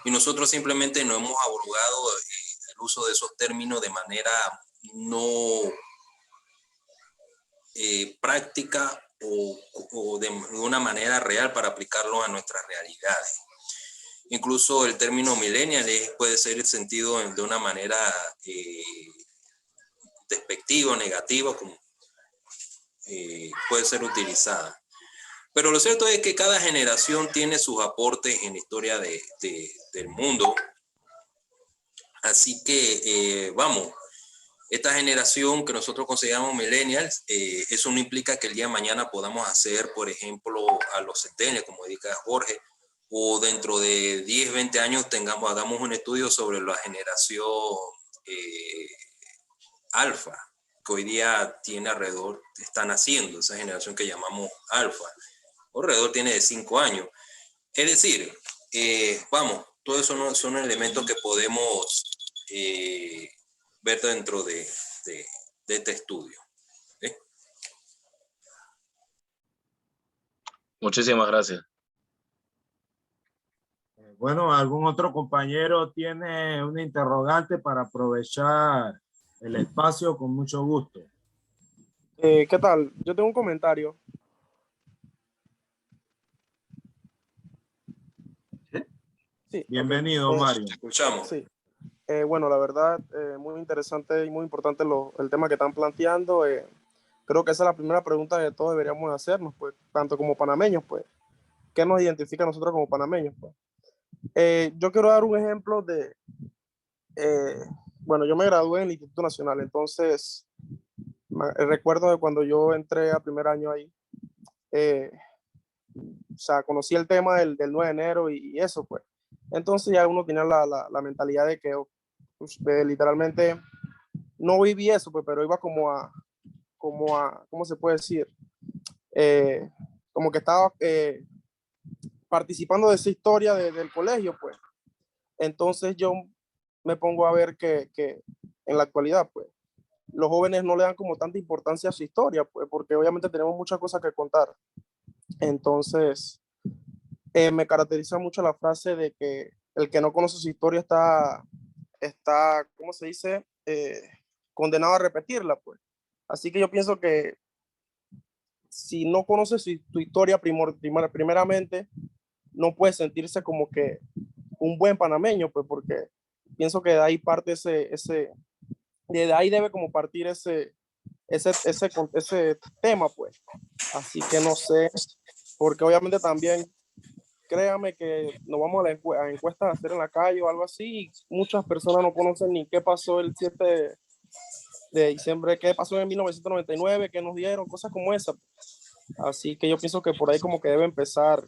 y nosotros simplemente no hemos abrogado el uso de esos términos de manera no práctica o de una manera real para aplicarlo a nuestras realidades. Incluso el término millennial puede ser sentido de una manera despectiva o negativa, como puede ser utilizada. Pero lo cierto es que cada generación tiene sus aportes en la historia del mundo. Así que, vamos, esta generación que nosotros consideramos millennials, eso no implica que el día de mañana podamos hacer, por ejemplo, a los centennials, como dice Jorge, o dentro de 10, 20 años hagamos un estudio sobre la generación alfa, que hoy día tiene alrededor, están haciendo esa generación que llamamos alfa, alrededor tiene de 5 años. Es decir, vamos, todo eso no son elementos que podemos ver dentro de este estudio. ¿Sí? Muchísimas gracias. Bueno, ¿algún otro compañero tiene una interrogante para aprovechar el espacio? Con mucho gusto. ¿Qué tal? Yo tengo un comentario. Sí, Bienvenido, okay. Mario. Escuchamos. Sí. Bueno, la verdad, muy interesante y muy importante el tema que están planteando. Creo que esa es la primera pregunta que todos deberíamos hacernos, pues, tanto como panameños, pues. ¿Qué nos identifica a nosotros como panameños? Pues? Yo quiero dar un ejemplo de, bueno, yo me gradué en el Instituto Nacional, entonces recuerdo de cuando yo entré a primer año ahí, o sea, conocí el tema del 9 de enero y eso, pues. Entonces ya uno tenía la mentalidad de que pues, literalmente no viví eso, pues, pero iba como a, ¿cómo se puede decir? Como que estaba participando de esa historia del colegio, pues. Entonces yo me pongo a ver que en la actualidad, pues, los jóvenes no le dan como tanta importancia a su historia, pues, porque obviamente tenemos muchas cosas que contar. Entonces, me caracteriza mucho la frase de que el que no conoce su historia está ¿cómo se dice? Condenado a repetirla, pues. Así que yo pienso que si no conoces tu historia primeramente, no puedes sentirse como que un buen panameño, pues, porque pienso que de ahí parte de ahí debe como partir ese tema, pues. Así que no sé, porque obviamente también, créame que nos vamos a encuestas a hacer en la calle o algo así, y muchas personas no conocen ni qué pasó el 7 de diciembre, qué pasó en 1999, qué nos dieron, cosas como esa. Así que yo pienso que por ahí como que debe empezar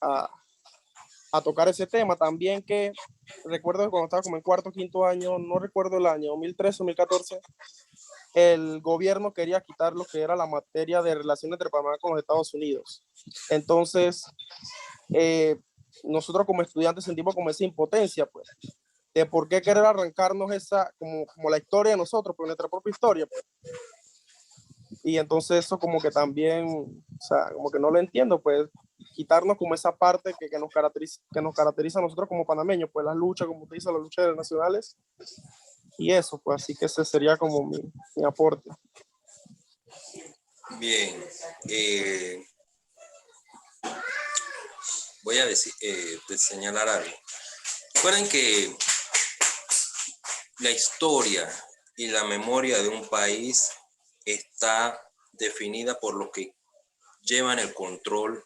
a tocar ese tema. También que recuerdo que cuando estaba como en cuarto o quinto año, no recuerdo el año, 2013 o 2014, el gobierno quería quitar lo que era la materia de relaciones entre Panamá con los Estados Unidos. Entonces, nosotros como estudiantes sentimos como esa impotencia, pues, de por qué querer arrancarnos esa, como la historia de nosotros, pues, nuestra propia historia, pues. Y entonces eso como que también, o sea, como que no lo entiendo, pues, quitarnos como esa parte que nos caracteriza a nosotros como panameños, pues las luchas, como usted dice, las luchas nacionales, y eso, pues, así que ese sería como mi aporte. Bien, voy a decir, señalar algo. Recuerden que la historia y la memoria de un país está definida por los que llevan el control,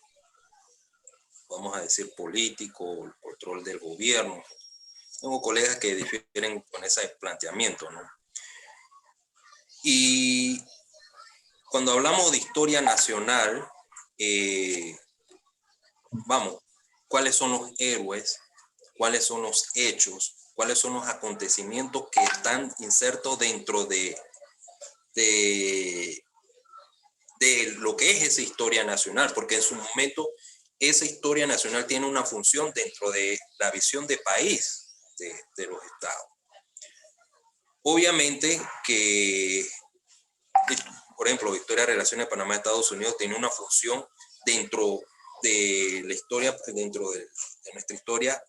vamos a decir, político, el control del gobierno. Tengo colegas que difieren con ese planteamiento, ¿no? Y cuando hablamos de historia nacional, vamos, ¿cuáles son los héroes? ¿Cuáles son los hechos? ¿Cuáles son los acontecimientos que están insertos dentro de lo que es esa historia nacional? Porque en su momento esa historia nacional tiene una función dentro de la visión de país de los estados. Obviamente que, por ejemplo, Historia de Relaciones de Panamá y Estados Unidos tiene una función dentro de la historia, dentro de nuestra historia,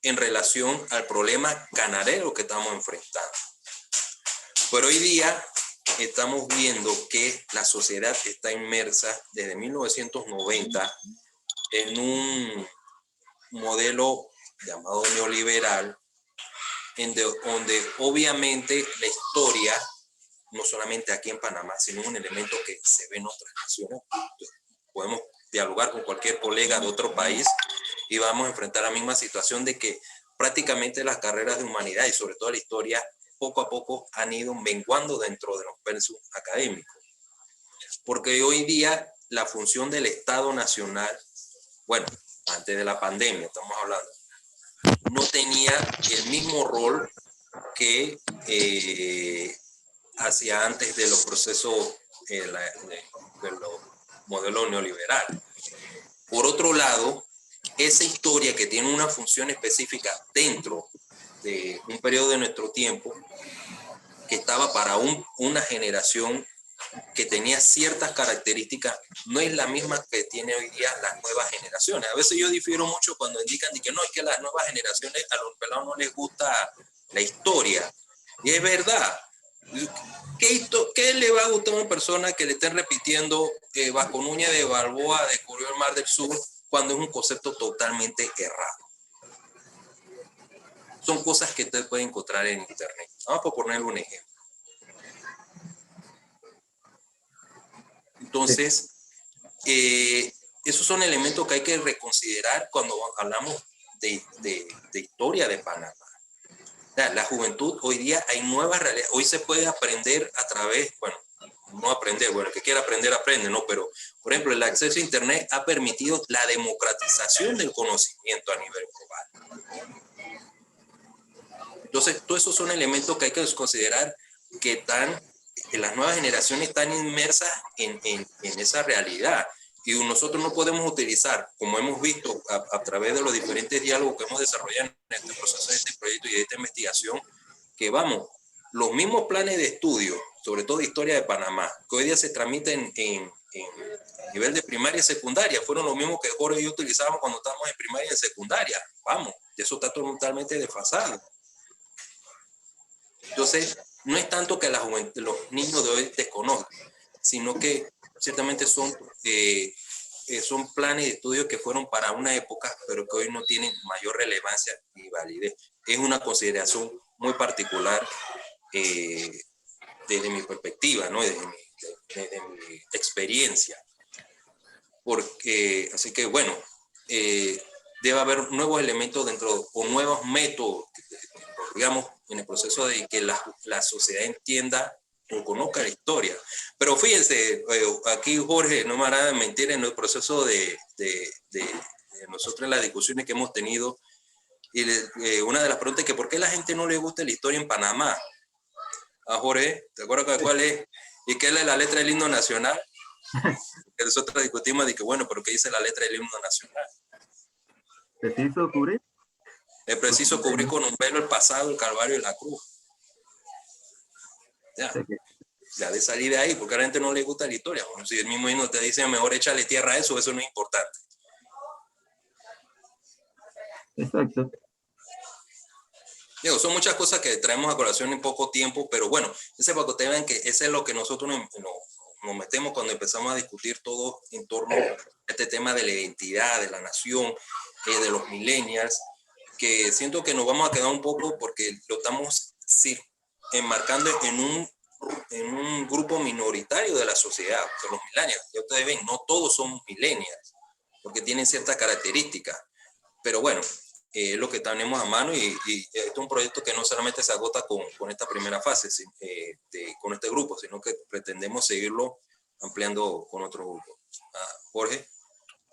en relación al problema ganadero que estamos enfrentando. Pero hoy día estamos viendo que la sociedad está inmersa desde 1990 en un modelo llamado neoliberal, donde obviamente la historia, no solamente aquí en Panamá, sino un elemento que se ve en otras naciones. Podemos dialogar con cualquier colega de otro país y vamos a enfrentar la misma situación de que prácticamente las carreras de humanidad y sobre todo la historia poco a poco han ido menguando dentro de los pensum académicos. Porque hoy día la función del Estado Nacional, bueno, antes de la pandemia estamos hablando, no tenía el mismo rol que hacia antes de los procesos de los modelos neoliberales. Por otro lado, esa historia que tiene una función específica dentro de un periodo de nuestro tiempo, que estaba para una generación que tenía ciertas características, no es la misma que tiene hoy día las nuevas generaciones. A veces yo difiero mucho cuando indican que no, es que las nuevas generaciones a los pelados no les gusta la historia. Y es verdad. ¿Qué le va a gustar a una persona que le estén repitiendo Vasco Núñez de Balboa descubrió el Mar del Sur cuando es un concepto totalmente errado? Son cosas que usted puede encontrar en internet. Vamos a ponerle un ejemplo. Entonces, esos son elementos que hay que reconsiderar cuando hablamos de historia de Panamá. La juventud, hoy día hay nuevas realidades. Hoy se puede aprender a través, bueno, no aprender, bueno, el que quiera aprender, aprende, ¿no? Pero, por ejemplo, el acceso a Internet ha permitido la democratización del conocimiento a nivel global. Entonces, todos esos son elementos que hay que considerar que las nuevas generaciones están inmersas en esa realidad. Y nosotros no podemos utilizar, como hemos visto a través de los diferentes diálogos que hemos desarrollado en este proceso, de este proyecto y de esta investigación, que vamos, los mismos planes de estudio, sobre todo de historia de Panamá, que hoy día se transmiten en nivel de primaria y secundaria, fueron los mismos que Jorge y yo utilizábamos cuando estábamos en primaria y en secundaria. Vamos, eso está totalmente desfasado. Entonces, no es tanto que los niños de hoy desconozcan, sino que ciertamente son planes de estudio que fueron para una época, pero que hoy no tienen mayor relevancia ni validez. Es una consideración muy particular desde mi perspectiva, ¿no? desde mi experiencia. Así que, bueno, debe haber nuevos elementos dentro, o nuevos métodos, digamos, en el proceso de que la sociedad entienda o conozca la historia. Pero fíjense, aquí Jorge, no me hará mentir, en el proceso de nosotros en las discusiones que hemos tenido, y una de las preguntas es que ¿por qué a la gente no le gusta la historia en Panamá? A Jorge, ¿te acuerdas cuál es? ¿Y qué es la letra del himno nacional? Que nosotros discutimos de que, bueno, pero ¿qué dice la letra del himno nacional? ¿Preciso cubrir? Es preciso cubrir con un velo el pasado, el calvario y la cruz. Ya de salir de ahí, porque a la gente no le gusta la historia. Bueno, si el mismo himno te dice mejor échale tierra a eso, eso no es importante. Exacto. Digo, son muchas cosas que traemos a colación en poco tiempo, pero bueno, ese para que ustedes vean que ese es lo que nosotros nos metemos cuando empezamos a discutir todo en torno a este tema de la identidad, de la nación, de los millennials, que siento que nos vamos a quedar un poco porque lo estamos enmarcando en un grupo minoritario de la sociedad, que los millennials. Ya ustedes ven, no todos son millennials, porque tienen ciertas características, pero bueno, es lo que tenemos a mano y este es un proyecto que no solamente se agota con esta primera fase, con este grupo, sino que pretendemos seguirlo ampliando con otro grupo. Jorge.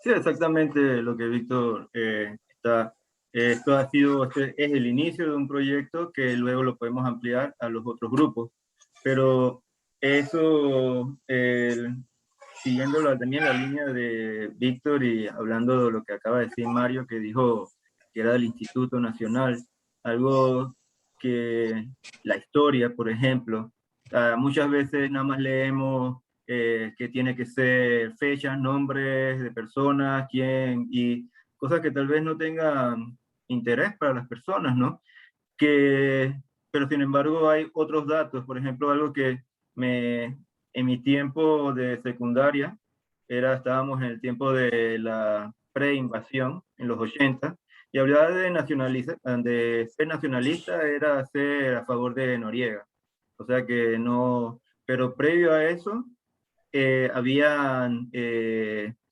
Sí, exactamente lo que Víctor está. Esto es el inicio de un proyecto que luego lo podemos ampliar a los otros grupos. Pero eso, siguiendo también la línea de Víctor y hablando de lo que acaba de decir Mario, que dijo que era del Instituto Nacional, algo que la historia, por ejemplo. Muchas veces nada más leemos que tiene que ser fechas, nombres de personas, quién, y cosas que tal vez no tengan interés para las personas, ¿no? Pero sin embargo hay otros datos, por ejemplo, algo que en mi tiempo de secundaria, estábamos en el tiempo de la preinvasión, en los 80, y hablar de ser nacionalista era ser a favor de Noriega. O sea que no, pero previo a eso, habían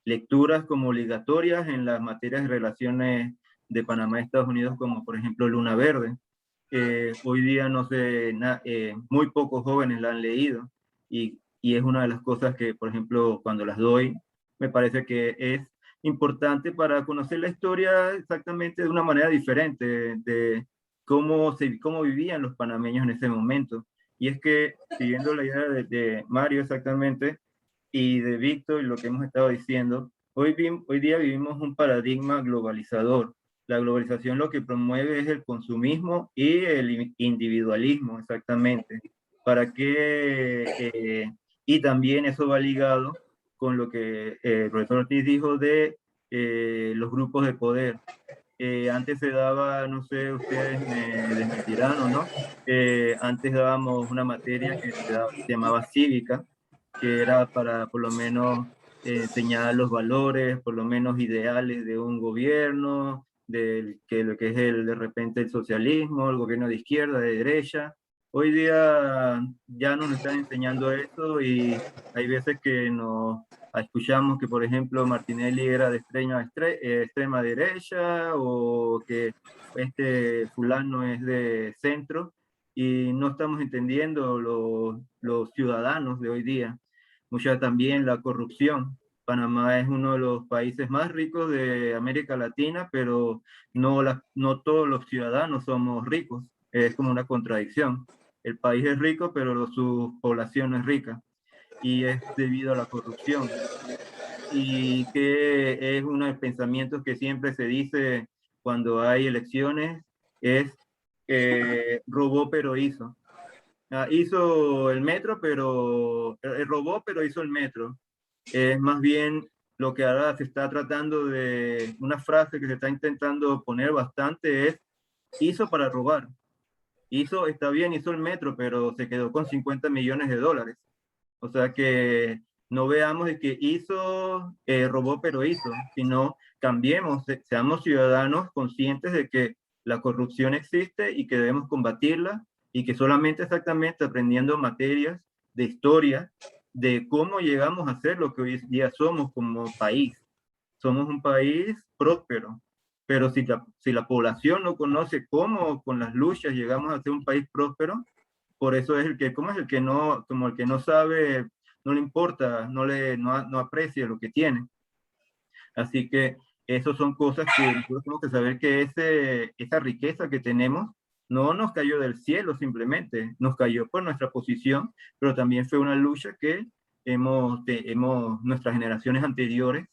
lecturas como obligatorias en las materias de relaciones de Panamá y Estados Unidos, como por ejemplo Luna Verde. Hoy día no sé, muy pocos jóvenes la han leído y es una de las cosas que, por ejemplo, cuando las doy, me parece que es importante para conocer la historia exactamente de una manera diferente, de cómo vivían los panameños en ese momento. Y es que, siguiendo la idea de Mario exactamente, y de Víctor y lo que hemos estado diciendo, hoy día vivimos un paradigma globalizador. La globalización lo que promueve es el consumismo y el individualismo, exactamente. ¿Para qué? Y también eso va ligado con lo que el profesor Ortiz dijo de los grupos de poder. Antes se daba, no sé, ustedes me desmentirán o no, antes dábamos una materia que se llamaba cívica, que era para por lo menos enseñar los valores, por lo menos ideales de un gobierno, lo que es de repente el socialismo, el gobierno de izquierda, de derecha. Hoy día ya no nos están enseñando eso y hay veces que nos escuchamos que, por ejemplo, Martinelli era de extrema derecha o que este fulano es de centro y no estamos entendiendo los ciudadanos de hoy día. Mucha también la corrupción. Panamá es uno de los países más ricos de América Latina, pero no todos los ciudadanos somos ricos. Es como una contradicción. El país es rico, pero su población no es rica. Y es debido a la corrupción. Y que es uno de los pensamientos que siempre se dice cuando hay elecciones, es robó pero hizo. Hizo el metro, pero robó, pero hizo el metro. Es más bien lo que ahora se está tratando de, una frase que se está intentando poner bastante es, hizo para robar. Está bien, hizo el metro, pero se quedó con 50 millones de dólares. O sea que no veamos de que robó, pero hizo, sino cambiemos, seamos ciudadanos conscientes de que la corrupción existe y que debemos combatirla y que solamente exactamente aprendiendo materias de historia, de cómo llegamos a ser lo que hoy día somos como país. Somos un país próspero, pero si la población no conoce cómo con las luchas llegamos a ser un país próspero, por eso es como el que no sabe, no le importa, no aprecia lo que tiene. Así que esas son cosas que nosotros tenemos que saber que esa riqueza que tenemos no nos cayó del cielo simplemente, nos cayó por nuestra posición, pero también fue una lucha que nuestras generaciones anteriores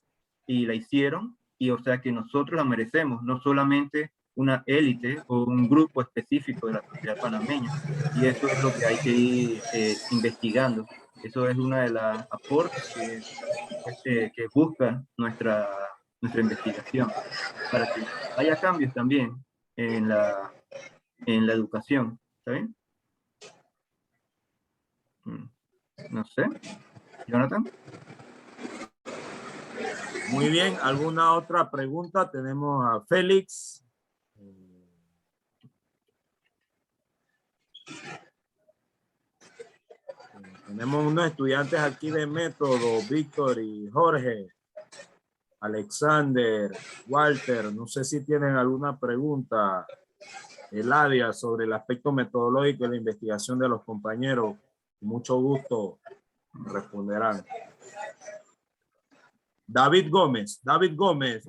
y la hicieron, y o sea que nosotros la merecemos, no solamente una élite o un grupo específico de la sociedad panameña. Y eso es lo que hay que ir investigando. Eso es una de las aportes que busca nuestra investigación, para que haya cambios también en la educación. ¿Está bien? No sé. Jonathan. Muy bien, ¿alguna otra pregunta? Tenemos a Félix. Tenemos unos estudiantes aquí de método, Víctor y Jorge, Alexander, Walter. No sé si tienen alguna pregunta, Eladia, sobre el aspecto metodológico de la investigación de los compañeros. Con mucho gusto responderán. David Gómez,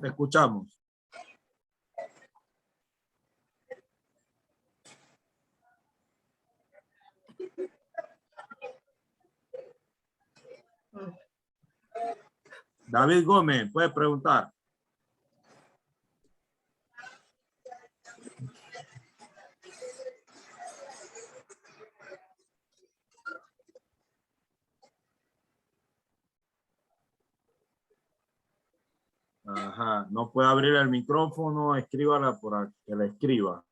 te escuchamos. David Gómez, puede preguntar. Ajá, no puede abrir el micrófono, escríbala por que la escriba.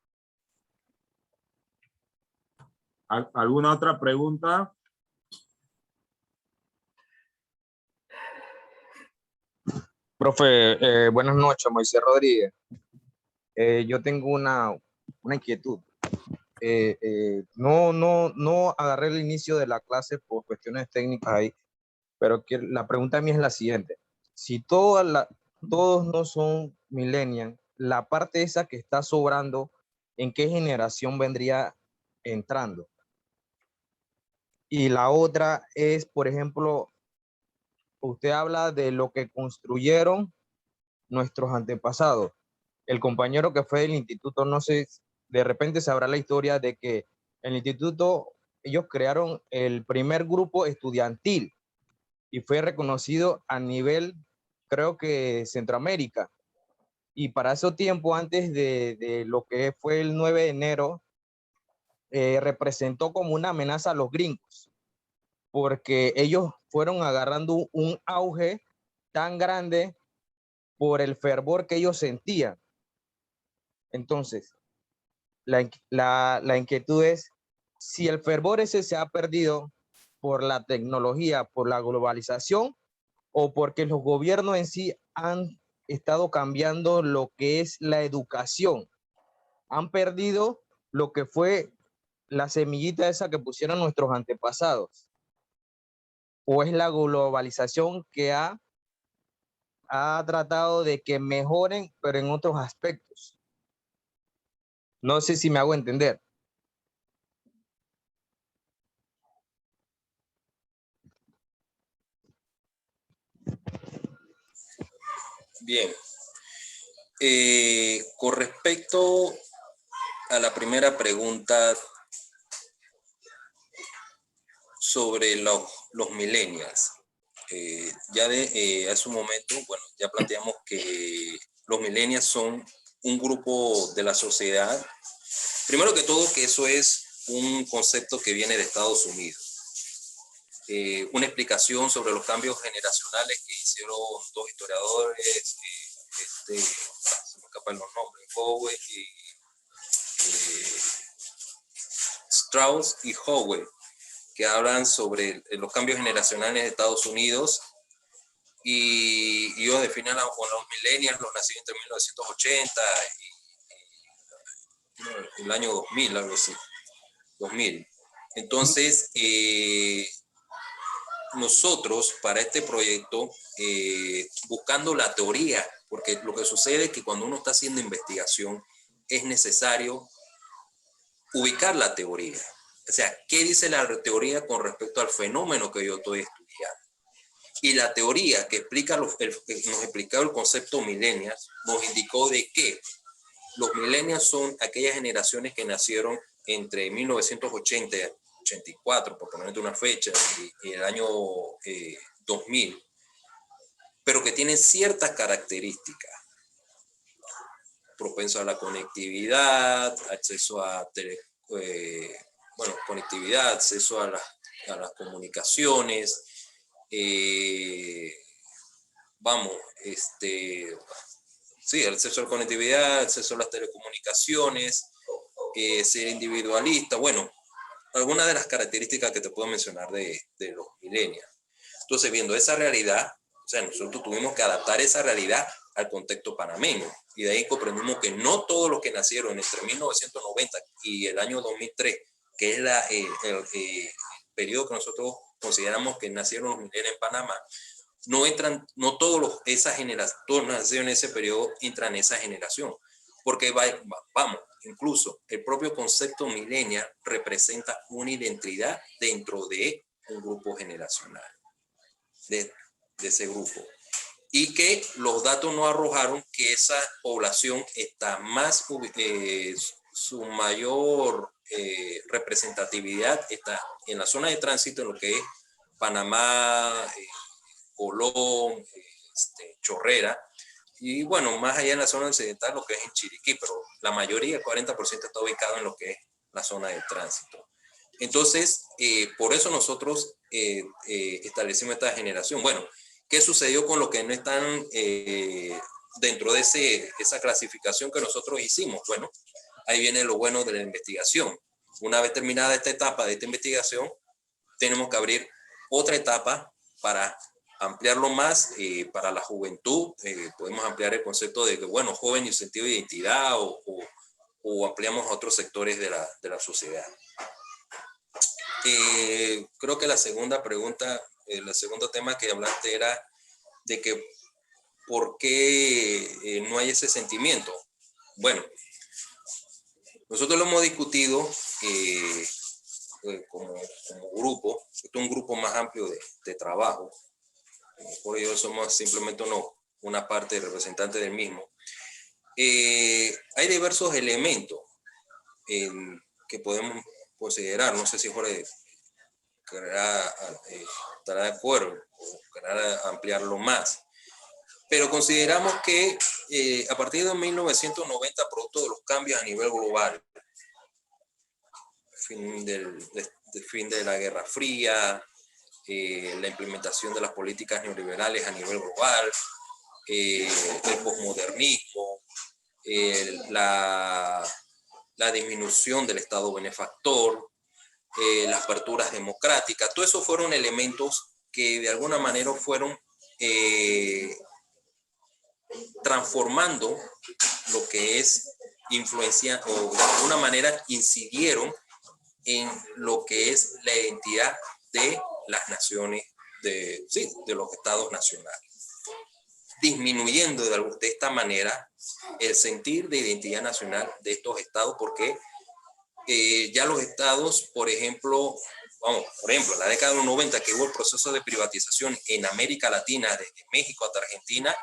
¿Alguna otra pregunta? Profe, buenas noches, Moisés Rodríguez. Yo tengo una inquietud. No agarré el inicio de la clase por cuestiones técnicas ahí, pero la pregunta mía es la siguiente. Si todos no son millennials, la parte esa que está sobrando, ¿en qué generación vendría entrando? Y la otra es, por ejemplo, usted habla de lo que construyeron nuestros antepasados. El compañero que fue del instituto, no sé, de repente sabrá la historia de que en el instituto ellos crearon el primer grupo estudiantil y fue reconocido a nivel, creo que Centroamérica. Y para ese tiempo, antes de lo que fue el 9 de enero, representó como una amenaza a los gringos, porque ellos fueron agarrando un auge tan grande por el fervor que ellos sentían. Entonces, la inquietud es, si el fervor ese se ha perdido por la tecnología, por la globalización, o porque los gobiernos en sí han estado cambiando lo que es la educación, han perdido lo que fue la semillita esa que pusieron nuestros antepasados, o es la globalización que ha tratado de que mejoren, pero en otros aspectos. No sé si me hago entender. Bien. Con respecto a la primera pregunta sobre los millennials, hace un momento, bueno, ya planteamos que los millennials son un grupo de la sociedad. Primero que todo, que eso es un concepto que viene de Estados Unidos. Una explicación sobre los cambios generacionales que hicieron dos historiadores, se me escapan los nombres, Howe y Strauss y Howe, que hablan sobre los cambios generacionales de Estados Unidos, y ellos definen con los millennials, los nacidos entre 1980 y el año 2000, algo así, 2000. Entonces, nosotros para este proyecto, buscando la teoría, porque lo que sucede es que cuando uno está haciendo investigación es necesario ubicar la teoría. O sea, ¿qué dice la teoría con respecto al fenómeno que yo estoy estudiando? Y la teoría que nos explicaba el concepto millennials nos indicó de que los millennials son aquellas generaciones que nacieron entre 1980 y 84, por ponerte una fecha, y el año 2000, pero que tienen ciertas características: propenso a la conectividad, acceso a conectividad, acceso a las comunicaciones, acceso a la conectividad, acceso a las telecomunicaciones, ser individualista, bueno, algunas de las características que te puedo mencionar de los millennials. Entonces, viendo esa realidad, o sea, nosotros tuvimos que adaptar esa realidad al contexto panameño, y de ahí comprendimos que no todos los que nacieron entre 1990 y el año 2003, que es el periodo que nosotros consideramos que nacieron los millennials en Panamá, no todos todos nacieron en ese periodo entran en esa generación, porque incluso el propio concepto millennial representa una identidad dentro de un grupo generacional, de ese grupo. Y que los datos nos arrojaron que esa población está más, su mayor representatividad está en la zona de tránsito, en lo que es Panamá, Colón, Chorrera, y bueno, más allá en la zona occidental, lo que es en Chiriquí, pero la mayoría, el 40%, está ubicado en lo que es la zona de tránsito. Entonces, por eso nosotros establecimos esta generación. Bueno, ¿qué sucedió con los que no están dentro de esa clasificación que nosotros hicimos, bueno, ahí viene lo bueno de la investigación. Una vez terminada esta etapa de esta investigación, tenemos que abrir otra etapa para ampliarlo más para la juventud. Podemos ampliar el concepto de que, bueno, joven y sentido de identidad o ampliamos a otros sectores de la sociedad. Creo que la segunda pregunta, el segundo tema que hablaste era de que ¿por qué no hay ese sentimiento? Bueno, nosotros lo hemos discutido como grupo. Esto es un grupo más amplio de trabajo. Por ello somos simplemente una parte representante del mismo. Hay diversos elementos que podemos considerar. No sé si Jorge estará de acuerdo o querrá ampliarlo más. Pero consideramos que a partir de 1990, producto de los cambios a nivel global, fin de la Guerra Fría, la implementación de las políticas neoliberales a nivel global, el posmodernismo, la disminución del Estado benefactor, las aperturas democráticas, todo eso fueron elementos que de alguna manera fueron transformando lo que es influencia, o de alguna manera incidieron en lo que es la identidad de las naciones, de los estados nacionales, disminuyendo de esta manera el sentir de identidad nacional de estos estados, porque ya los estados, por ejemplo, en la década de los 90, que hubo el proceso de privatización en América Latina, desde México hasta Argentina,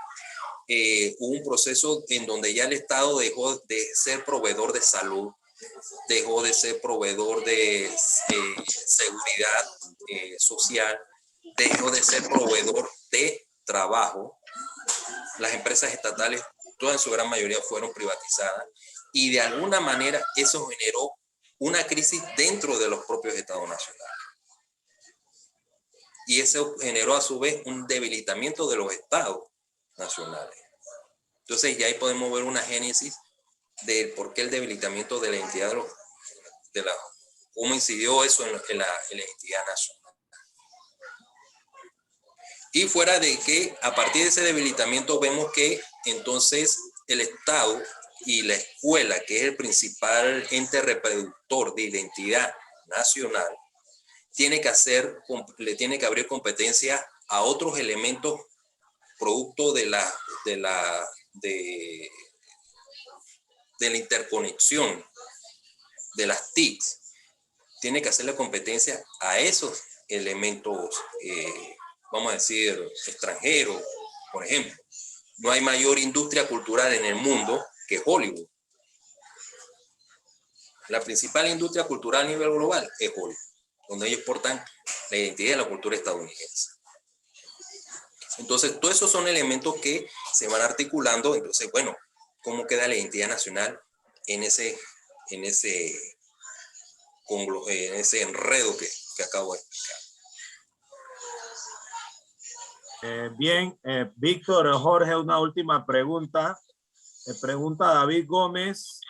hubo un proceso en donde ya el Estado dejó de ser proveedor de salud, dejó de ser proveedor de seguridad social, dejó de ser proveedor de trabajo. Las empresas estatales, todas en su gran mayoría, fueron privatizadas y de alguna manera eso generó una crisis dentro de los propios estados nacionales. Y eso generó a su vez un debilitamiento de los estados nacionales. Entonces ya ahí podemos ver una génesis del por qué el debilitamiento de la identidad cómo incidió eso en la identidad nacional. Y fuera de que a partir de ese debilitamiento vemos que entonces el Estado y la escuela, que es el principal ente reproductor de identidad nacional, le tiene que abrir competencia a otros elementos producto de la interconexión de las TICs. Tiene que hacerle competencia a esos elementos, vamos a decir, extranjeros. Por ejemplo, no hay mayor industria cultural en el mundo que Hollywood. La principal industria cultural a nivel global es Hollywood, donde ellos portan la identidad de la cultura estadounidense. Entonces, todos esos son elementos que se van articulando. Entonces, bueno, ¿cómo queda la identidad nacional en ese enredo que acabo de explicar? Bien, Víctor, Jorge, una última pregunta. Pregunta David Gómez.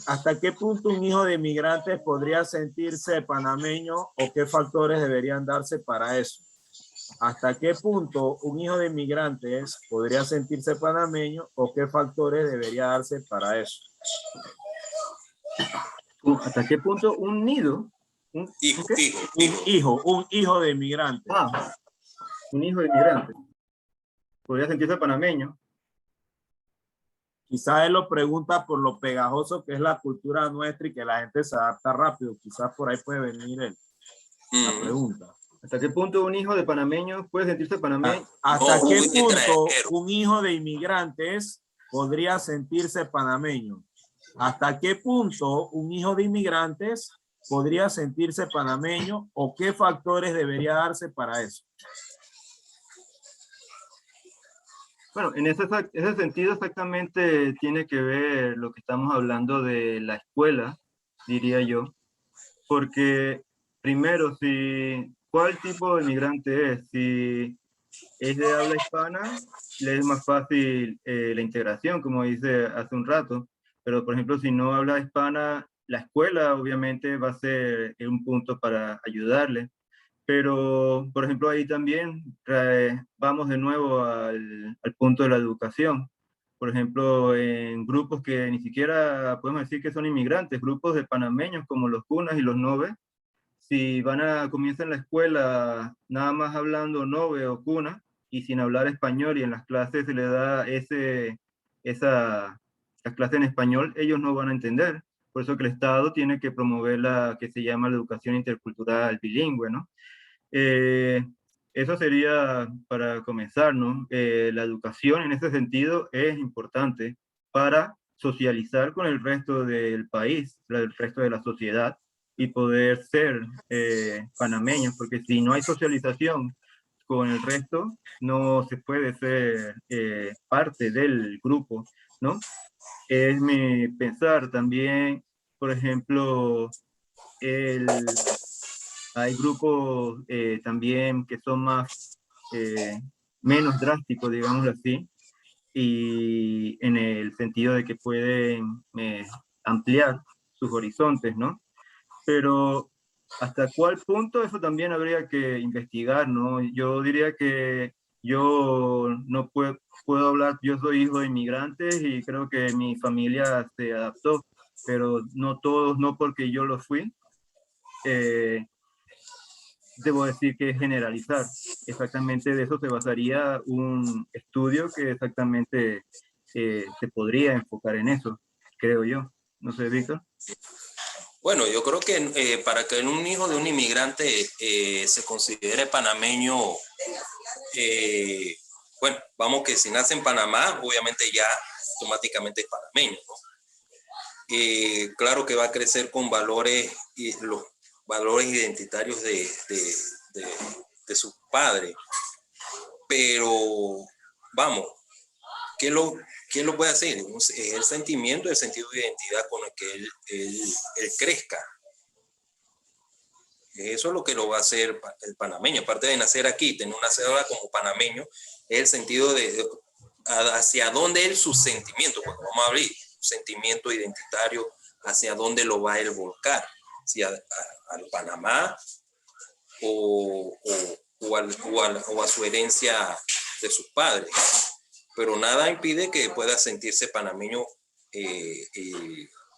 ¿Hasta qué punto un hijo de inmigrantes podría sentirse panameño o qué factores deberían darse para eso? ¿Hasta qué punto un hijo de inmigrantes podría sentirse panameño o qué factores debería darse para eso? ¿Hasta qué punto un nido? Un hijo de inmigrante. Un hijo de inmigrante podría sentirse panameño. Quizás él lo pregunta por lo pegajoso que es la cultura nuestra y que la gente se adapta rápido. Quizás por ahí puede venir la pregunta. ¿Hasta qué punto un hijo de panameños puede sentirse panameño? ¿Hasta qué punto un hijo de inmigrantes podría sentirse panameño? ¿Hasta qué punto un hijo de inmigrantes podría sentirse panameño o qué factores debería darse para eso? Bueno, en ese sentido exactamente tiene que ver lo que estamos hablando de la escuela, diría yo, porque primero, ¿cuál tipo de inmigrante es? Si es de habla hispana, le es más fácil la integración, como dice hace un rato. Pero, por ejemplo, si no habla hispana, la escuela obviamente va a ser un punto para ayudarle. Pero, por ejemplo, ahí también vamos de nuevo al punto de la educación. Por ejemplo, en grupos que ni siquiera podemos decir que son inmigrantes, grupos de panameños como los cunas y los noves, si comienzan la escuela nada más hablando nove o cuna y sin hablar español y en las clases se le da las clases en español, ellos no van a entender. Por eso que el Estado tiene que promover la que se llama la educación intercultural bilingüe, ¿no? Eh, Eso sería para comenzar, ¿no? La educación en ese sentido es importante para socializar con el resto del país, el resto de la sociedad y poder ser panameños, porque si no hay socialización con el resto, no se puede ser parte del grupo, ¿no? Es mi pensar también, por ejemplo, hay grupos también que son menos drásticos, digámoslo así, y en el sentido de que pueden ampliar sus horizontes, ¿no? Pero hasta cuál punto eso también habría que investigar, ¿no? Yo diría que yo no puedo hablar, yo soy hijo de inmigrantes y creo que mi familia se adaptó, pero no todos, no porque yo lo fui. Debo decir que es generalizar. Exactamente de eso se basaría un estudio que exactamente se podría enfocar en eso, creo yo. No sé, Víctor. Bueno, yo creo que para que un hijo de un inmigrante se considere panameño, bueno, vamos que si nace en Panamá, obviamente ya automáticamente es panameño, ¿no? Claro que va a crecer con valores y los valores identitarios de sus padres, pero vamos, ¿qué lo puede hacer? Es el sentimiento, el sentido de identidad con el que él crezca. Eso es lo que lo va a hacer el panameño. Aparte de nacer aquí, tener una cédula como panameño, es el sentido hacia dónde él, sus sentimientos, cuando vamos a abrir un sentimiento identitario, hacia dónde lo va a él volcar, si al Panamá o a su herencia de sus padres. Pero nada impide que pueda sentirse panameño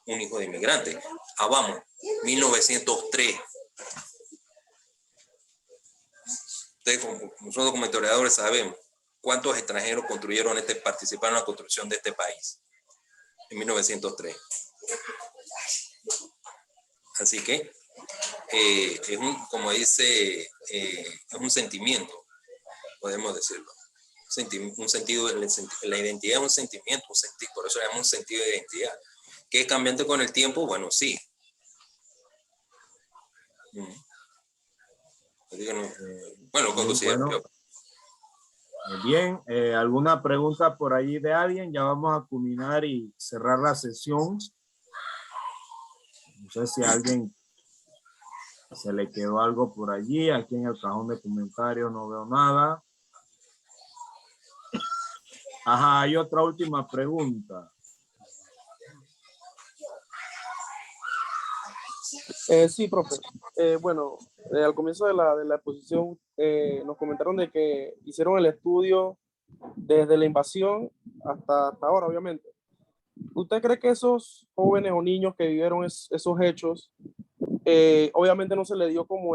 un hijo de inmigrante. Vamos, 1903. Nosotros como historiadores sabemos cuántos extranjeros participaron en la construcción de este país en 1903. Así que como dice, es un sentimiento, podemos decirlo. Un sentido, la identidad es un sentimiento, por eso le llamamos un sentido de identidad. ¿Que es cambiante con el tiempo? Bueno, sí. Bueno, bien, ¿alguna pregunta por ahí de alguien? Ya vamos a culminar y cerrar la sesión. No sé si a alguien se le quedó algo por allí. Aquí en el cajón de comentarios no veo nada. Ajá, hay otra última pregunta. Sí, profe. Bueno, al comienzo de la exposición nos comentaron de que hicieron el estudio desde la invasión hasta ahora, obviamente. ¿Usted cree que esos jóvenes o niños que vivieron esos hechos, obviamente no se le dio como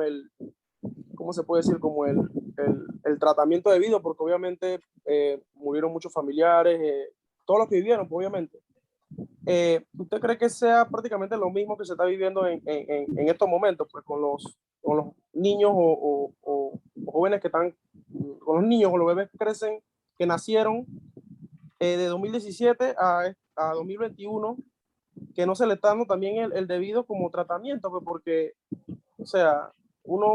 ¿cómo se puede decir? Como el tratamiento debido, porque obviamente murieron muchos familiares, todos los que vivieron, pues, obviamente. ¿Usted cree que sea prácticamente lo mismo que se está viviendo en estos momentos, pues con los niños o jóvenes que están, con los niños o los bebés que crecen, que nacieron de 2017 a 2021, que no se le está dando también el debido como tratamiento, pues porque, o sea,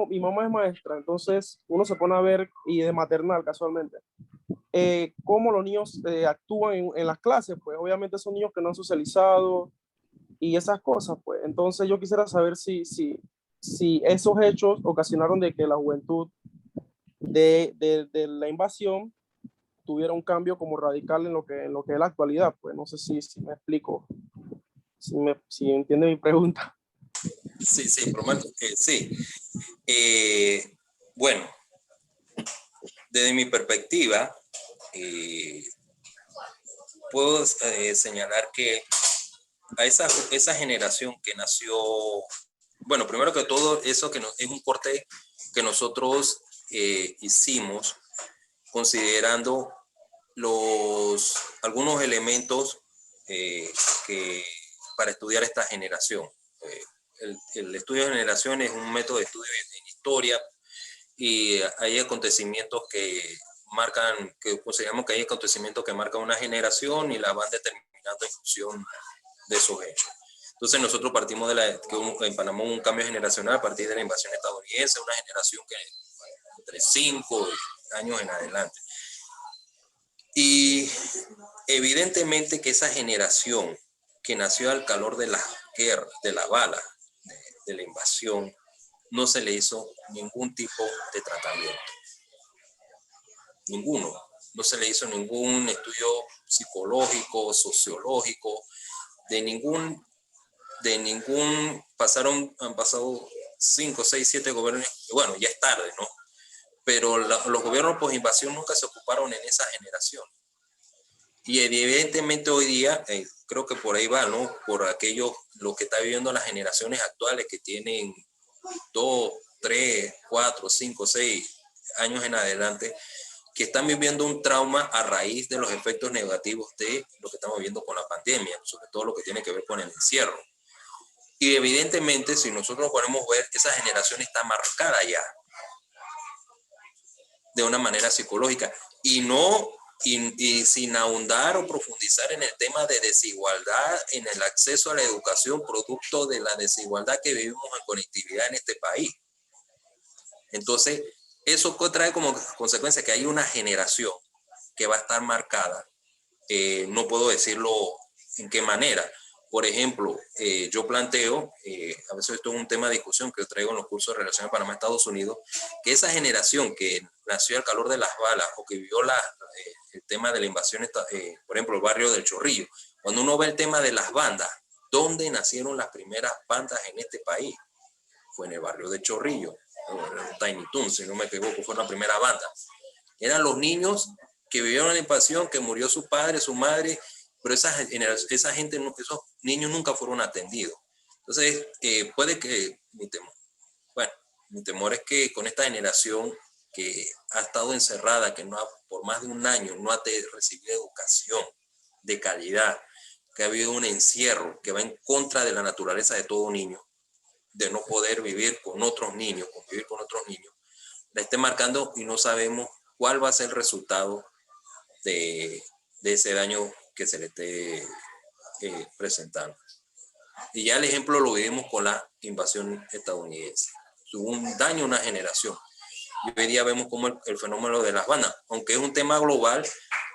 mi mamá es maestra, entonces uno se pone a ver, y de maternal casualmente, cómo los niños actúan en las clases, pues obviamente son niños que no han socializado y esas cosas, pues. Entonces yo quisiera saber si esos hechos ocasionaron de que la juventud de la invasión tuviera un cambio como radical en lo que es la actualidad. Pues no sé si me explico, si entiende mi pregunta. Sí, sí, prometo que sí. Bueno, desde mi perspectiva, puedo señalar que a esa generación que nació, bueno, primero que todo, eso que es un corte que nosotros hicimos considerando algunos elementos para estudiar esta generación. El estudio de generación es un método de estudio en historia y hay acontecimientos que consideramos que hay acontecimientos que marcan una generación y la van determinando en función de esos hechos. Entonces nosotros partimos que en Panamá hubo un cambio generacional a partir de la invasión estadounidense, una generación que entre 5 años en adelante. Y evidentemente que esa generación que nació al calor de la guerra, de la bala, de la invasión, no se le hizo ningún tipo de tratamiento. Ninguno. No se le hizo ningún estudio psicológico, sociológico, han pasado 5, 6, 7 gobiernos, bueno, ya es tarde, ¿no? Pero los gobiernos post-invasión nunca se ocuparon en esa generación. Y evidentemente hoy día, creo que por ahí va, ¿no? Por lo que está viviendo las generaciones actuales que tienen 2, 3, 4, 5, 6 años en adelante, que están viviendo un trauma a raíz de los efectos negativos de lo que estamos viviendo con la pandemia, sobre todo lo que tiene que ver con el encierro. Y evidentemente, si nosotros podemos ver, esa generación está marcada ya de una manera psicológica y sin ahondar o profundizar en el tema de desigualdad en el acceso a la educación, producto de la desigualdad que vivimos en conectividad en este país. Entonces, eso trae como consecuencia que hay una generación que va a estar marcada. No puedo decirlo en qué manera. Por ejemplo, yo planteo, a veces esto es un tema de discusión que traigo en los cursos de relaciones Panamá-Estados Unidos, que esa generación que nació al calor de las balas o que vivió el tema de la invasión, por ejemplo, el barrio del Chorrillo, cuando uno ve el tema de las bandas, ¿dónde nacieron las primeras bandas en este país? Fue en el barrio del Chorrillo, en Tiny Toons, si no me equivoco, fue la primera banda. Eran los niños que vivieron la invasión, que murió su padre, su madre, pero esa gente, esos niños nunca fueron atendidos. Entonces, puede que mi temor es que con esta generación que ha estado encerrada, que por más de un año no ha recibido educación de calidad, que ha habido un encierro que va en contra de la naturaleza de todo niño, de no poder vivir con otros niños, convivir con otros niños, la esté marcando y no sabemos cuál va a ser el resultado de ese daño que se le esté presentando. Y ya el ejemplo lo vivimos con la invasión estadounidense. Hubo un daño a una generación. Y hoy día vemos como el fenómeno de las bandas, aunque es un tema global,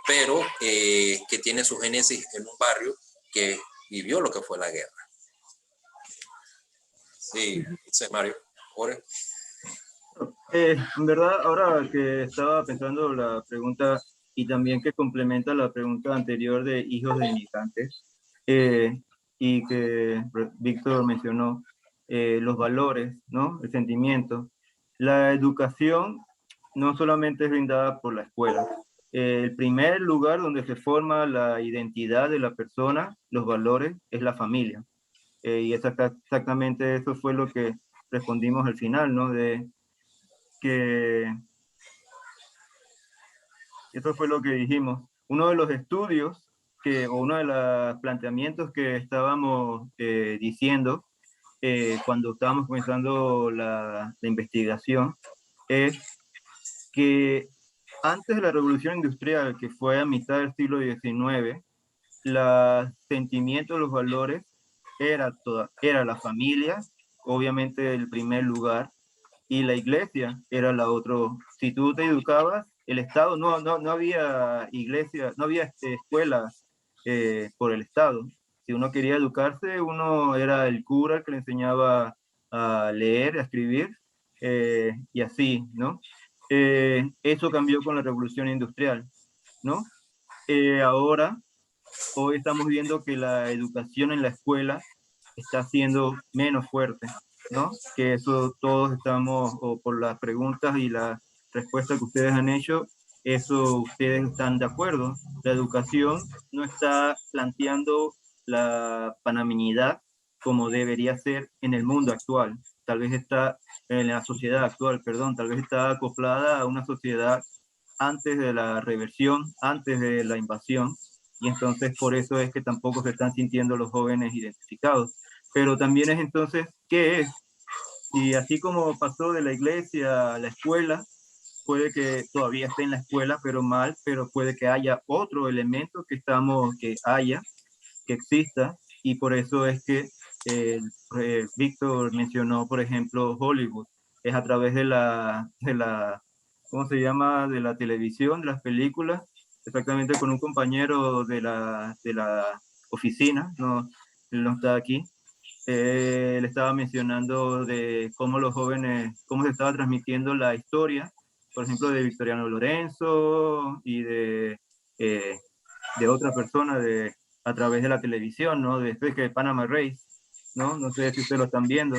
pero que tiene su génesis en un barrio que vivió lo que fue la guerra. Sí, Mario. Jorge. En verdad, ahora que estaba pensando la pregunta y también que complementa la pregunta anterior de hijos de inmigrantes, y que Víctor mencionó, los valores, ¿no? El sentimiento. La educación no solamente es brindada por la escuela. El primer lugar donde se forma la identidad de la persona, los valores, es la familia. Y exactamente eso fue lo que respondimos al final, ¿no? De que eso fue lo que dijimos. Uno de los estudios o uno de los planteamientos que estábamos diciendo cuando estábamos comenzando la investigación es que antes de la revolución industrial, que fue a mitad del siglo XIX, los sentimientos, los valores, era la familia, obviamente el primer lugar, y la iglesia era la otra. Si tú te educabas, el Estado, no había iglesia, no había escuelas por el Estado. Si uno quería educarse, uno era el cura el que le enseñaba a leer, a escribir, y así, ¿no? Eso cambió con la revolución industrial, ¿no? Ahora, hoy estamos viendo que la educación en la escuela está siendo menos fuerte, ¿no? Que eso todos estamos, o por las preguntas y las respuestas que ustedes han hecho, eso ustedes están de acuerdo. La educación no está planteando la panameñidad como debería ser en el mundo actual. Tal vez está en la sociedad actual, perdón, tal vez está acoplada a una sociedad antes de la reversión, antes de la invasión, y entonces por eso es que tampoco se están sintiendo los jóvenes identificados. Pero también es entonces, ¿qué es? Y así como pasó de la iglesia a la escuela, puede que todavía esté en la escuela, pero mal, pero puede que haya otro elemento que exista, y por eso es que Víctor mencionó, por ejemplo, Hollywood. Es a través ¿cómo se llama? De la televisión, de las películas, exactamente con un compañero de la oficina, no, él no está aquí. Él estaba mencionando de cómo los jóvenes, cómo se estaba transmitiendo la historia, por ejemplo, de Victoriano Lorenzo y de otra persona a través de la televisión, ¿no? Desde que Panama Race, ¿no? No sé si ustedes lo están viendo,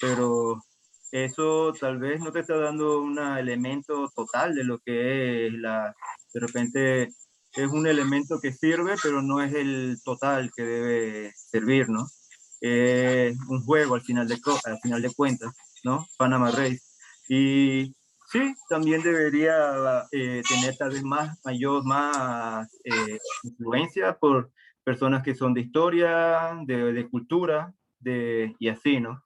pero eso tal vez no te está dando un elemento total de lo que es de repente es un elemento que sirve, pero no es el total que debe servir, ¿no? Un juego al final de cuentas, ¿no? Panama Race. Y sí, también debería tener tal vez más influencia por personas que son de historia, de cultura, y así, ¿no?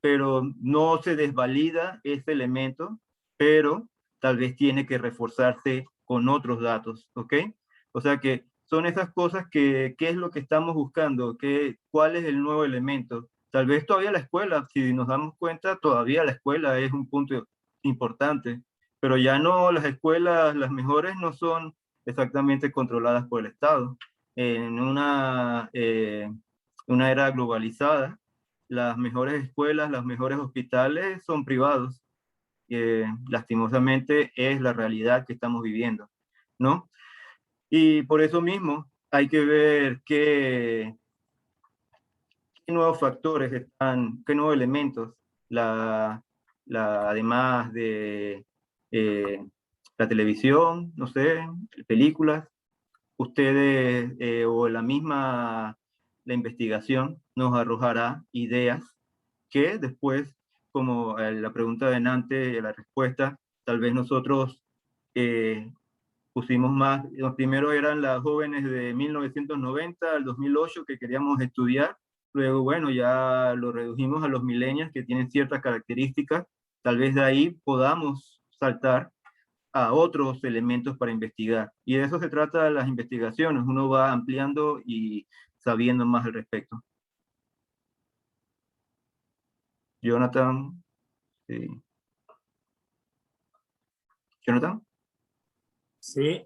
Pero no se desvalida ese elemento, pero tal vez tiene que reforzarse con otros datos, ¿ok? O sea que son esas cosas ¿qué es lo que estamos buscando? ¿Cuál es el nuevo elemento? Tal vez todavía la escuela, si nos damos cuenta, todavía la escuela es un punto importante, pero ya no, las escuelas, las mejores no son exactamente controladas por el Estado. En una era globalizada, las mejores escuelas, los mejores hospitales son privados. Lastimosamente es la realidad que estamos viviendo, ¿no? Y por eso mismo hay que ver qué nuevos factores qué nuevos elementos, además de la televisión, no sé, películas, ustedes o la investigación nos arrojará ideas que después, como la pregunta de Nante, la respuesta, tal vez nosotros pusimos más, los primeros eran las jóvenes de 1990 al 2008 que queríamos estudiar, luego bueno, ya lo redujimos a los millennials que tienen ciertas características, tal vez de ahí podamos saltar a otros elementos para investigar. Y de eso se trata de las investigaciones, uno va ampliando y sabiendo más al respecto. Jonathan. Sí. Jonathan, Sí,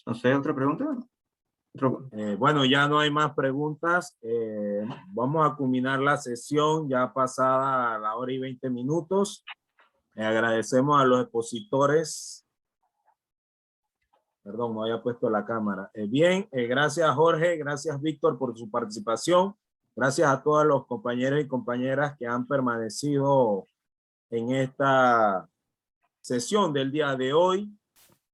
no sé, ¿otra pregunta? bueno, ya no hay más preguntas. Vamos a culminar la sesión ya pasada la hora y 20 minutos. Agradecemos a los expositores. Perdón, no había puesto la cámara. Bien, gracias Jorge, gracias Víctor por su participación. Gracias a todos los compañeros y compañeras que han permanecido en esta sesión del día de hoy.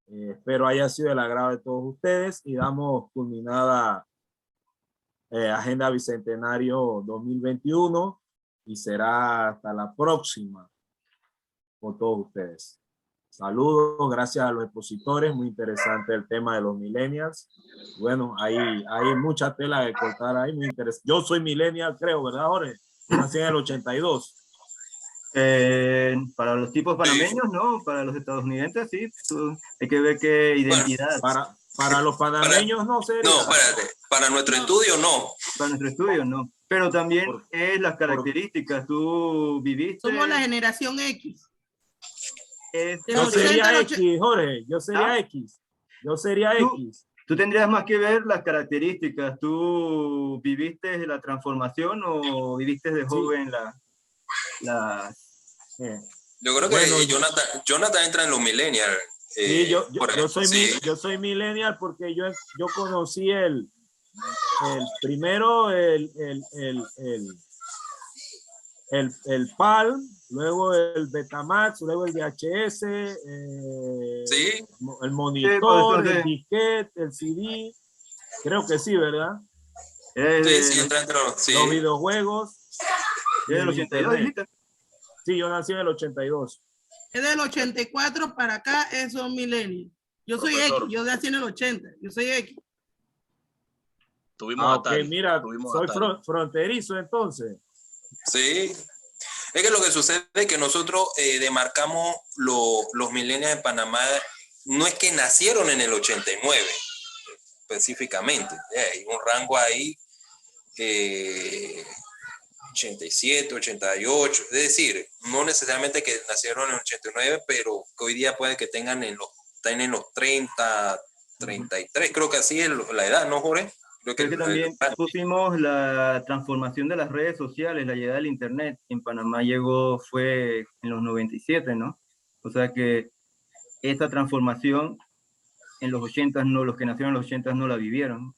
Espero haya sido del agrado de todos ustedes y damos culminada Agenda Bicentenario 2021 y será hasta la próxima con todos ustedes. Saludos, gracias a los expositores, muy interesante el tema de los millennials. Bueno, hay mucha tela de cortar ahí, muy interesante. Yo soy millennial, creo, ¿verdad, Jorge? Nací en el 82. Para los tipos panameños, no, para los estadounidenses sí, hay que ver qué identidad. Para los panameños no sería. No, espérate, para nuestro estudio no. Para nuestro estudio no, pero también es las características, tú viviste. Somos la generación X. Yo sería X, Jorge, yo sería X. Yo sería X. Tú tendrías más que ver las características, ¿tú viviste la transformación o viviste de joven Yo creo Bueno, que Jonathan entra en los millennials. Sí, sí. yo soy millennial porque yo conocí el primero el PAL, luego el Betamax, luego el VHS, Sí. el monitor, el disquete, el CD. Creo que sí, ¿verdad? Sí, entra entre los, sí. Los videojuegos. ¿Es del 82, dijiste? Sí, yo nací en el 82. Es del 84 para acá, eso es millennial. Yo soy Profesor. X, yo nací en el 80, yo soy X. Tuvimos Atari. Mira, soy Atari. fronterizo entonces. Sí. Es que lo que sucede es que nosotros demarcamos los millennials en Panamá, no es que nacieron en el 89 específicamente, hay un rango ahí 87, 88, es decir, no necesariamente que nacieron en el 89, pero que hoy día puede que estén en los 30, 33, creo que así es la edad, ¿no, Jorge? Creo que también pusimos la transformación de las redes sociales, la llegada del internet. En Panamá fue en los 97, ¿no? O sea que esa transformación en los 80 no, los que nacieron en los 80 no la vivieron.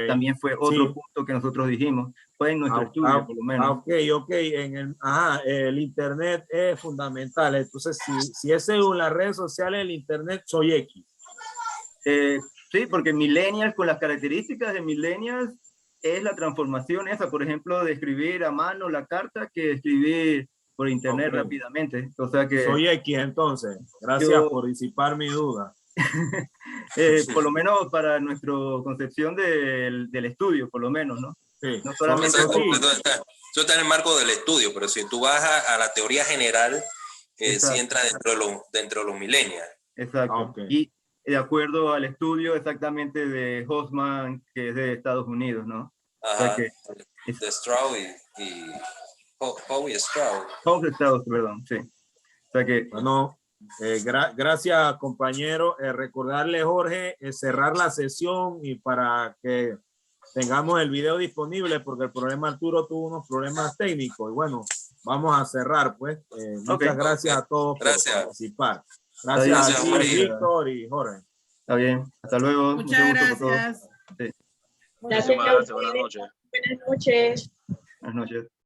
También fue otro punto que nosotros dijimos, fue en nuestro estudio por lo menos. El internet es fundamental. Entonces, si es según las redes sociales, el internet, soy X. Sí, porque millennials, con las características de millennials, es la transformación esa, por ejemplo, de escribir a mano la carta que escribir por internet rápidamente. O sea que soy X entonces. Gracias por disipar mi duda. Por lo menos para nuestra concepción del estudio, por lo menos, ¿no? Sí. No solamente eso está en el marco del estudio, pero si tú vas a la teoría general, sí entra dentro de los millennials. Exacto. Y de acuerdo al estudio exactamente de Hofmann, que es de Estados Unidos, ¿no? Ajá, o sea de Strauss y Howe Strauss. Howe Strauss, perdón, sí. O sea que... Bueno, gracias, compañero. Recordarle, Jorge, cerrar la sesión y para que tengamos el video disponible, porque el problema Arturo tuvo unos problemas técnicos. Y bueno, vamos a cerrar, pues. Muchas gracias a todos por participar. Gracias a ti, Víctor y Jorge. Está bien. Hasta luego. Muchas gracias. Muchísimas gracias. Buenas noches. Buenas noches. Buenas noches.